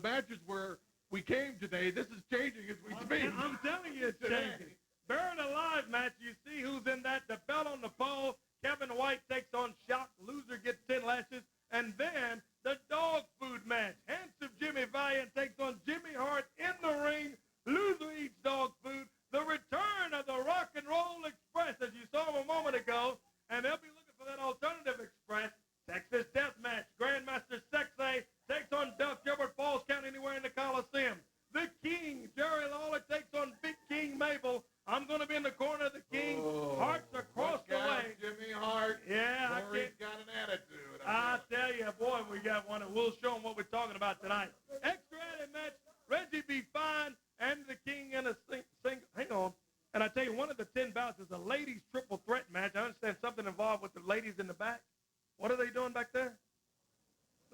matches where we came today. This is changing as we speak.
I'm telling you it's changing. Buried alive match. You see who's in that. The belt on the pole. Kevin White takes on Shock. Loser gets 10 lashes. And then the dog food match. Handsome Jimmy Valiant takes on Jimmy Hart in the ring. Loser eats dog food. The return of the Rock and Roll Express, as you saw a moment ago. And they'll be looking for that alternative express. Texas Death Match. Grandmaster Sexay takes on Duff Gilbert. Falls count anywhere in the Coliseum. The King, Jerry Lawler, takes on Big King Mabel. I'm going to be in the corner of the King. Hearts across the way.
Jimmy Hart.
Yeah,
Corey's got an attitude.
I tell you, boy, we got one, and we'll show them what we're talking about tonight. Extra added match, Reggie B. Fine and the King in a single. Hang on. And I tell you, one of the 10 bouts is a ladies' triple threat match. I understand something involved with the ladies in the back. What are they doing back there?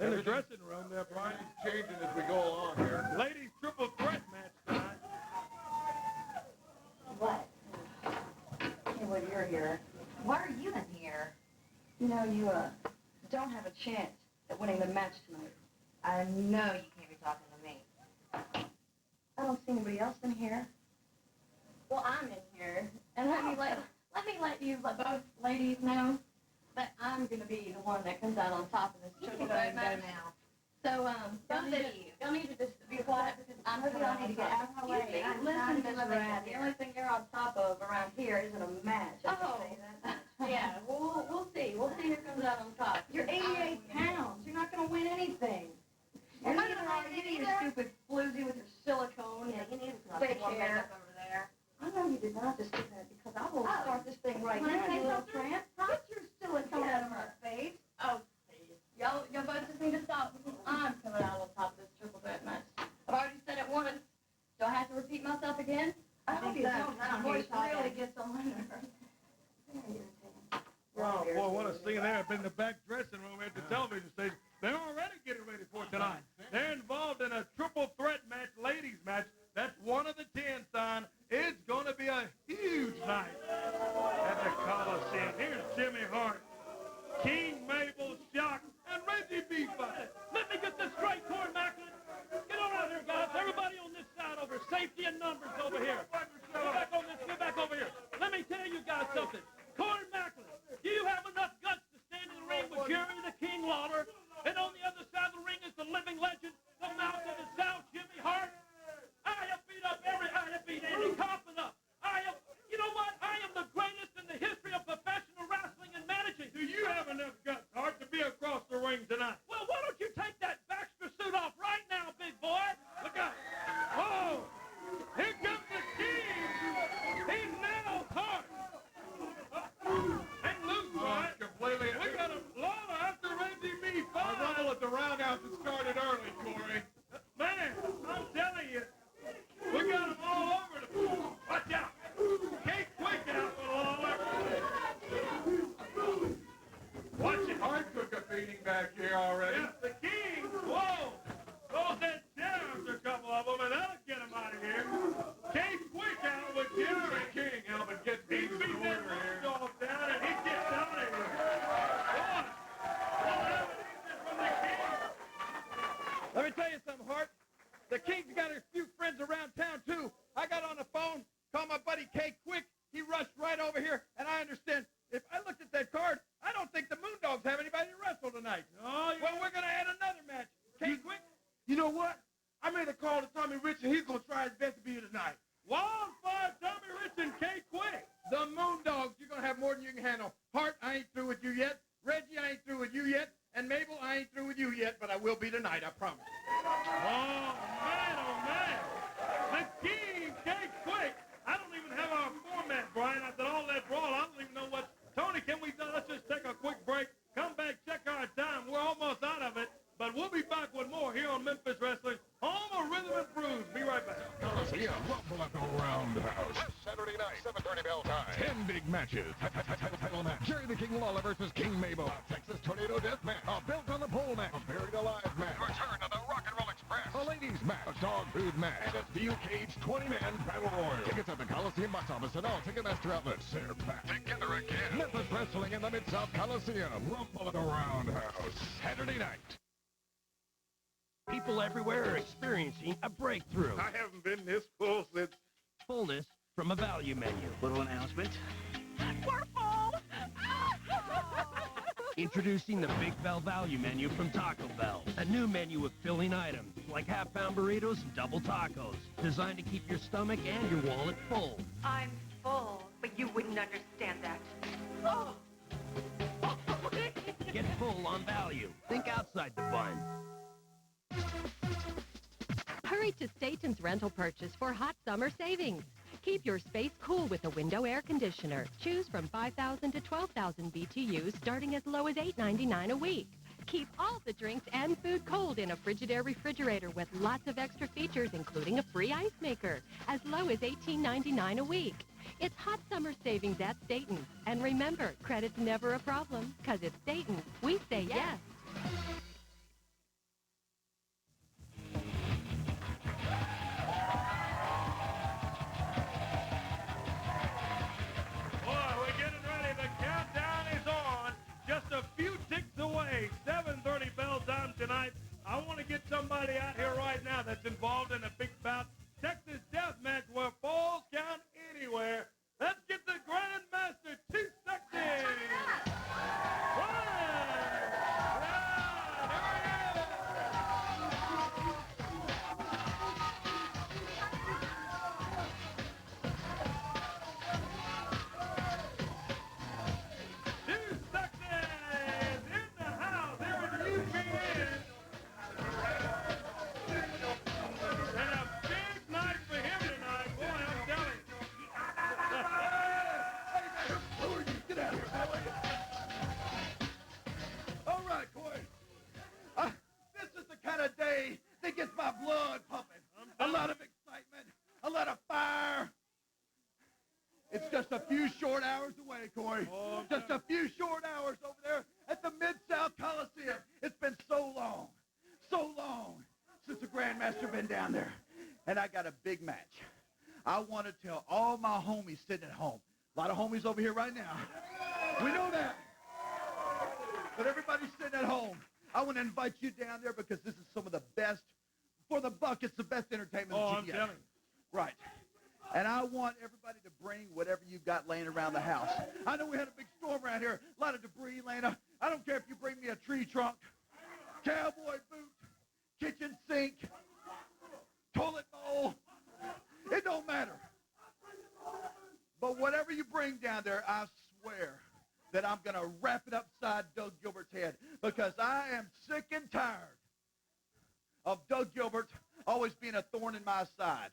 In the dressing room there, Brian.
Changing as we go along here.
Ladies' triple threat match tonight.
What? Hey, well, you're here. Why are you in here? You know, you, don't have a chance at winning the match tonight. I know you can't be talking to me. I don't see anybody else in here. Well, I'm in here. And let me let you both ladies know that I'm going to be the one that comes out on top of this triple threat match now. So, y'all need to just be quiet because I'm going to need to get out of my way. Listen, Miss Brad, the only thing you're on top of around here isn't a match. Yeah, we'll see. We'll see who comes out on top. You're 88 pounds. You're not going to win anything. And neither are you, you stupid floozy with your silicone and fake hair. Over there. I know you did not just do that because I will start this thing right now, you little tramp. Get your silicone out of my face. Oh, please. Y'all both just need to stop because I'm coming out on top of this triple threat match. I've already said it once. Do I have to repeat myself again? I hope you don't. My voice really gets on my nerves.
Oh, boy, what a scene there up in the back dressing room at the television station. They're already getting ready for tonight. They're involved in a triple threat match, ladies match. That's one of the 10 sign. It's going to be a huge night at the Coliseum. Here's Jimmy Hart, King Mabel, Shock, and Reggie B.
Let me get this straight, Corey Macklin. Get on out here, guys. Everybody on this side over. Safety and numbers over here. Get back over here. Let me tell you guys something. Corey Macklin, do you have enough guts to stand in the ring with Jerry the King Lawler? And on the other side of the ring is the living legend, the mouth of the South, Jimmy Hart. I have beat up Andy Kaufman up. You know what? I am the greatest in the history of professional wrestling and managing.
Do you have enough guts, Hart, to be across the ring tonight?
Well, why don't you take that Baxter suit off right now, big boy?
Look out. Oh, here comes the King. He's now Hart. And loose, Hart. Completely. We got a Lawler after Reggie B. Our rumble at the roundhouse has started early, Corey. Man, I'm telling you, we got them all over the place. Watch out. Can't quick out for Lawler. Watch it. Hart took a beating back here already. Yes, the King. Whoa. Those that chairs, a couple of them, and that'll get him out of here. Can't quick out with Jerry King. Albert gets beat in the order here. Down and he gets out of here. What? From the King.
Let me tell you something, Hart. The King's got a few friends around town, too. I got on the phone, called my buddy K Quick. He rushed right over here, and I understand. If I looked at that card, I don't think the Moondogs have anybody to wrestle tonight.
Oh,
well, we're going to add another match. K Quick?
You know what? I made a call to Tommy Rich, and he's going to try his best to be here tonight.
Wildfire, Tommy Rich, and K Quick.
The Moondogs, you're going to have more than you can handle. Hart, I ain't through with you yet. Reggie, I ain't through with you yet. And Mabel, I ain't through with you yet, but I will be tonight, I promise.
Oh, man. The King, K Quick. I don't even have our format, Brian. After all that brawl, I don't even know what. Tony, let's just take a quick break. Come back, check our time. We're almost out of it. But we'll be back with more here on Memphis Wrestling, home of Rhythm and Brews. Be right back.
Coliseum Rumble at the Roundhouse. Saturday night, 7:30 bell time. 10 big matches. Title match. Jerry the King Lawler versus King Mabel. A Texas Tornado Death match. A belt on the pole match. A buried alive match. Return of the Rock and Roll Express. A ladies match, a dog food match, and a steel cage 20-man battle royal. Tickets at the Coliseum box office and all Ticketmaster outlets. They're back together again. Memphis Wrestling in the Mid-South Coliseum. Rumble at the Roundhouse. Saturday night.
People everywhere are experiencing a breakthrough.
I haven't been this full since...
Fullness from a value menu.
Little announcement.
We're full! Introducing the Big Bell Value Menu from Taco Bell. A new menu of filling items like half-pound burritos and double tacos. Designed to keep your stomach and your wallet full.
I'm full, but you wouldn't understand that.
Oh. Get full on value. Think outside the bun.
Hurry to Staten's Rental Purchase for hot summer savings. Keep your space cool with a window air conditioner. Choose from 5,000 to 12,000 BTUs starting as low as $8.99 a week. Keep all the drinks and food cold in a Frigidaire refrigerator with lots of extra features, including a free ice maker, as low as $18.99 a week. It's hot summer savings at Staten's. And remember, credit's never a problem, because it's Staten's. We say yes.
Tonight, I want to get somebody out here right now that's involved in a big bout Texas death match where falls count anywhere. Let's get the Grandmaster Chief Sexton.
It's just a few short hours away, Corey. Just a few short hours over there at the Mid-South Coliseum. It's been so long since the Grandmaster been down there. And I got a big match. I want to tell all my homies sitting at home. A lot of homies over here right now. We know that. But everybody sitting at home, I want to invite you down there because this is some of the best, for the buck, it's the best entertainment in GTA.
I'm telling you.
Right. And I want everybody to bring whatever you've got laying around the house. I know we had a big storm around here, a lot of debris laying up. I don't care if you bring me a tree trunk, cowboy boot, kitchen sink, toilet bowl. It don't matter. But whatever you bring down there, I swear that I'm going to wrap it upside Doug Gilbert's head because I am sick and tired of Doug Gilbert always being a thorn in my side.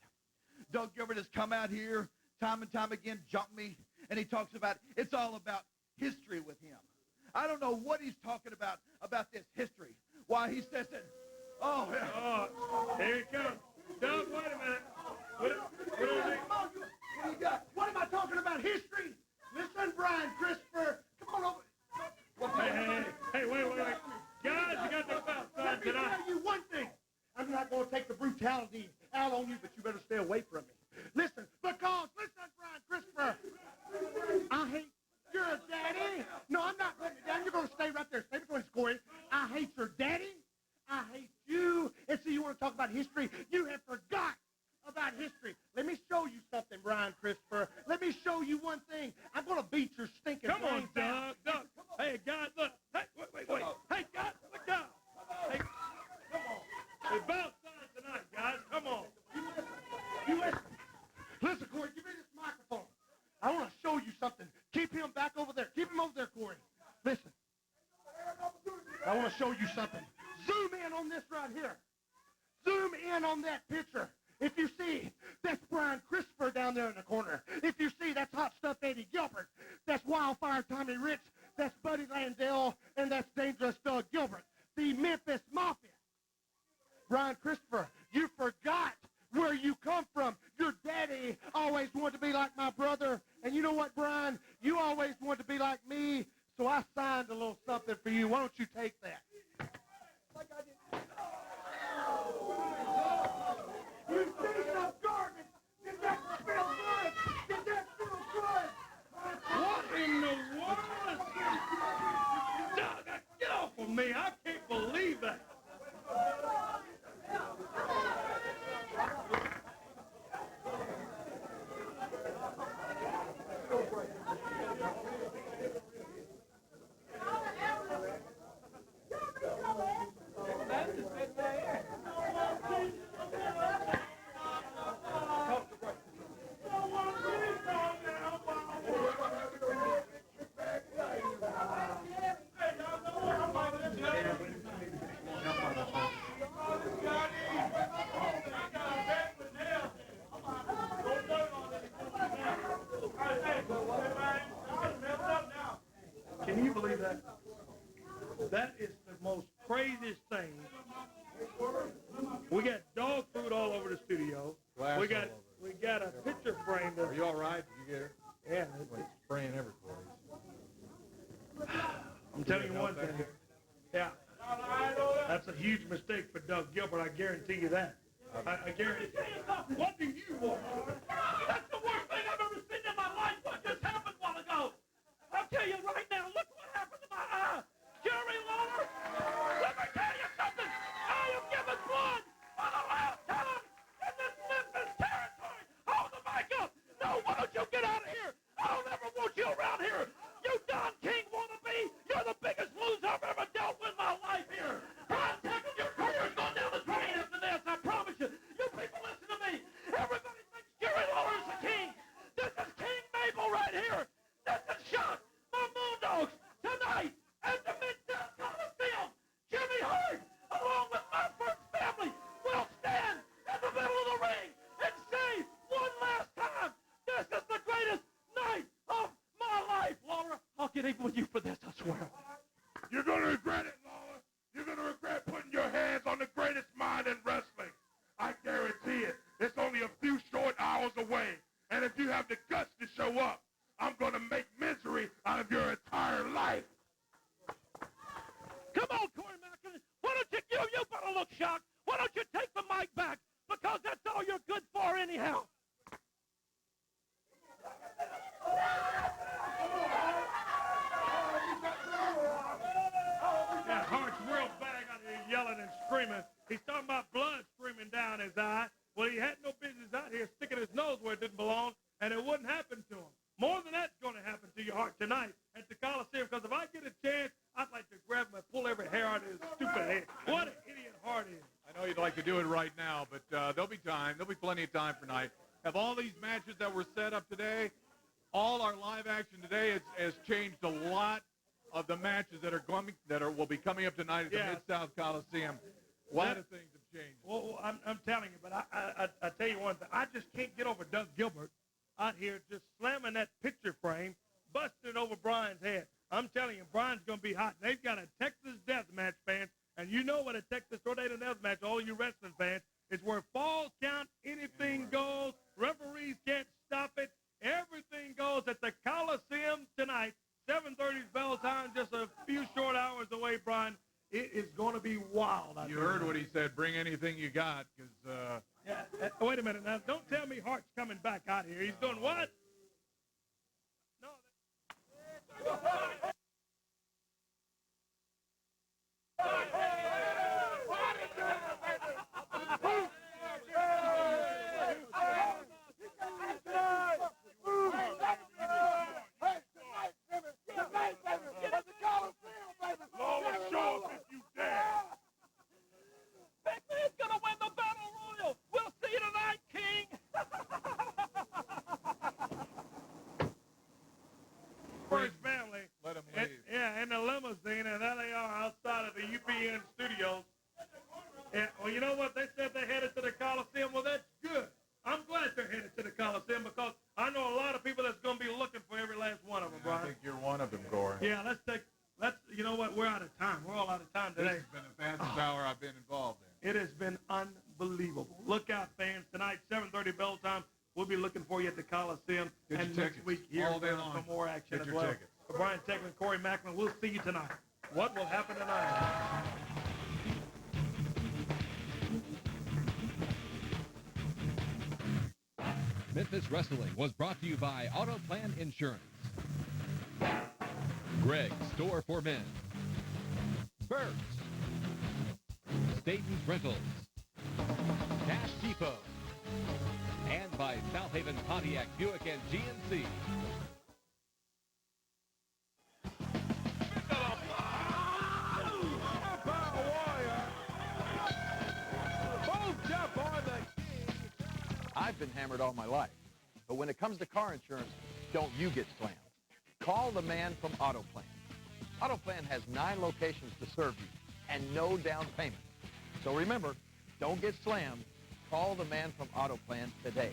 Doug Gilbert has come out here time and time again, jumped me, and he talks about it's all about history with him. I don't know what he's talking about this history. Why he says that, oh, yeah.
Oh, here he comes. Doug, wait a minute. What
do you got? What am I talking about? History? Listen, Brian Christopher, come on over.
Hey, wait. Guys, you got the belt
Let me tell you one thing. I'm not going to take the brutality out on you, but you better stay away from me. Listen, Brian Christopher, I hate your daddy. No, I'm not letting you down. You're going to stay right there. Stay between us, Corey. I hate your daddy. I hate you. And so you want to talk about history? You have forgot about history. Let me show you something, Brian Christopher. Let me show you one thing. I'm going to beat your stinking
Come on,
brains
Doug.
out.
Hey, guys, look. Hey, wait. Hey, guys, look down. Hey, come on. It's about time tonight, guys. Come on.
You listen. Listen, Corey, give me this microphone. I want to show you something. Keep him back over there. Keep him over there, Corey. Listen. I want to show you something. Zoom in on this right here. Zoom in on that picture. If you see, that's Brian Christopher down there in the corner. If you see, that's Hot Stuff Eddie Gilbert. That's Wildfire Tommy Rich. That's Buddy Landell. And that's Dangerous Doug Gilbert. The Memphis Mafia. Brian Christopher, you forgot where you come from. Your daddy always wanted to be like my brother. And you know what, Brian? You always wanted to be like me. So I signed a little something for you. Why don't you take that?
That is the most craziest thing. We got dog food all over the studio.
Glass
we got
all over.
we got a picture frame.
Are you all right? Did you get her?
Yeah.
It's spraying everywhere.
I'm telling you one thing. Yeah. That's a huge mistake for Doug Gilbert. I guarantee you that. I guarantee you. What do you want? That's the worst thing I've ever seen in my life. What just happened a while ago? I'll tell you right now. Look what happened to my eye. Jerry Lawler. Let me tell you something. I am giving blood for the last time in this Memphis territory. Hold the mic up. No, why don't you get out of here? I don't ever want you around here. You Don King wannabe. You're the biggest loser I've ever dealt with in my life here. I'm taking your career's going down the drain after this. I promise you. You people listen to me. Everybody thinks Jerry Lawler is the king. This is King Mabel right here. This is Shock, my Moondogs, tonight at the Mid-South Coliseum. Jimmy Hart, along with my first family, will stand in the middle of the ring and say one last time, this is the greatest night of my life, Laura. I'll get even with you for this, I swear.
You're going to regret it, Lawler. You're going to regret putting your hands on the greatest mind in wrestling. I guarantee it. It's only a few short hours away. And if you have the guts to show up, I'm going to make misery out of your entire life.
Come on, Corey Macklin. Why don't you better look shocked. Why don't you take the mic back? Because that's all you're good for anyhow. Yeah, Hart's real bag out here yelling and screaming. He's talking about blood streaming down his eye. Well, he had no business out here sticking his nose where it didn't belong, and it wouldn't happen to him. More than that's going to happen to your Hart tonight at the Coliseum, because if I get a chance, I'd like to grab him and pull every hair out of his stupid head. What an idiot Hart is.
I know you'd like to do it right now, but there'll be time. There'll be plenty of time for tonight. Have all these matches that were set up today, all our live action today has changed a lot of the matches that will be coming up tonight at the Mid-South Coliseum. A lot of things have changed.
Well, I'm telling you, but I tell you one thing. I just can't get over Doug Gilbert out here just slamming that picture frame, busting it over Brian's head. I'm telling you, Brian's going to be hot. They've got a Texas death match, fans, and you know what a Texas Tornado death match, all you wrestling fans, is where falls count, anything goes, referees can't stop it, everything goes at the Coliseum tonight. 7:30's bell time, just a few short hours away, Brian. It is going to be wild out there.
You heard what he said. Bring anything you got, because
wait a minute now. Don't tell me Hart's coming back out here. He's doing what? No. Batman's gonna win the battle royal. We'll see you tonight, King. For his family.
Let him leave.
In the limousine, and there they are outside of the UPN studios. And, well, you know what? They said they headed to the Coliseum. Well, that's good. I'm glad they're headed to the Coliseum because I know a lot of people that's going to be looking for every last one of them, Brian.
I think you're one of them, Corey.
Yeah, you know what? We're out of time. We're all out of time today.
This has been the fastest hour I've been involved in.
It has been unbelievable. Look out, fans. Tonight, 7:30 bell time. We'll be looking for you at the Coliseum.
Get
and
your
next
tickets.
week here
All day long.
for more action
Get
as
your
well.
tickets.
For Brian Techman, Corey Macklin, we'll see you tonight. What will happen tonight?
Memphis Wrestling was brought to you by Autoplan Insurance, Greg's Store for Men, Burt's, Staten's Rentals, Cash Depot, and by South Haven Pontiac Buick and GMC.
I've been hammered all my life. But when it comes to car insurance, don't you get slammed. Call the man from Autoplan. Autoplan has 9 locations to serve you and no down payment. So remember, don't get slammed. Call the man from Autoplan today.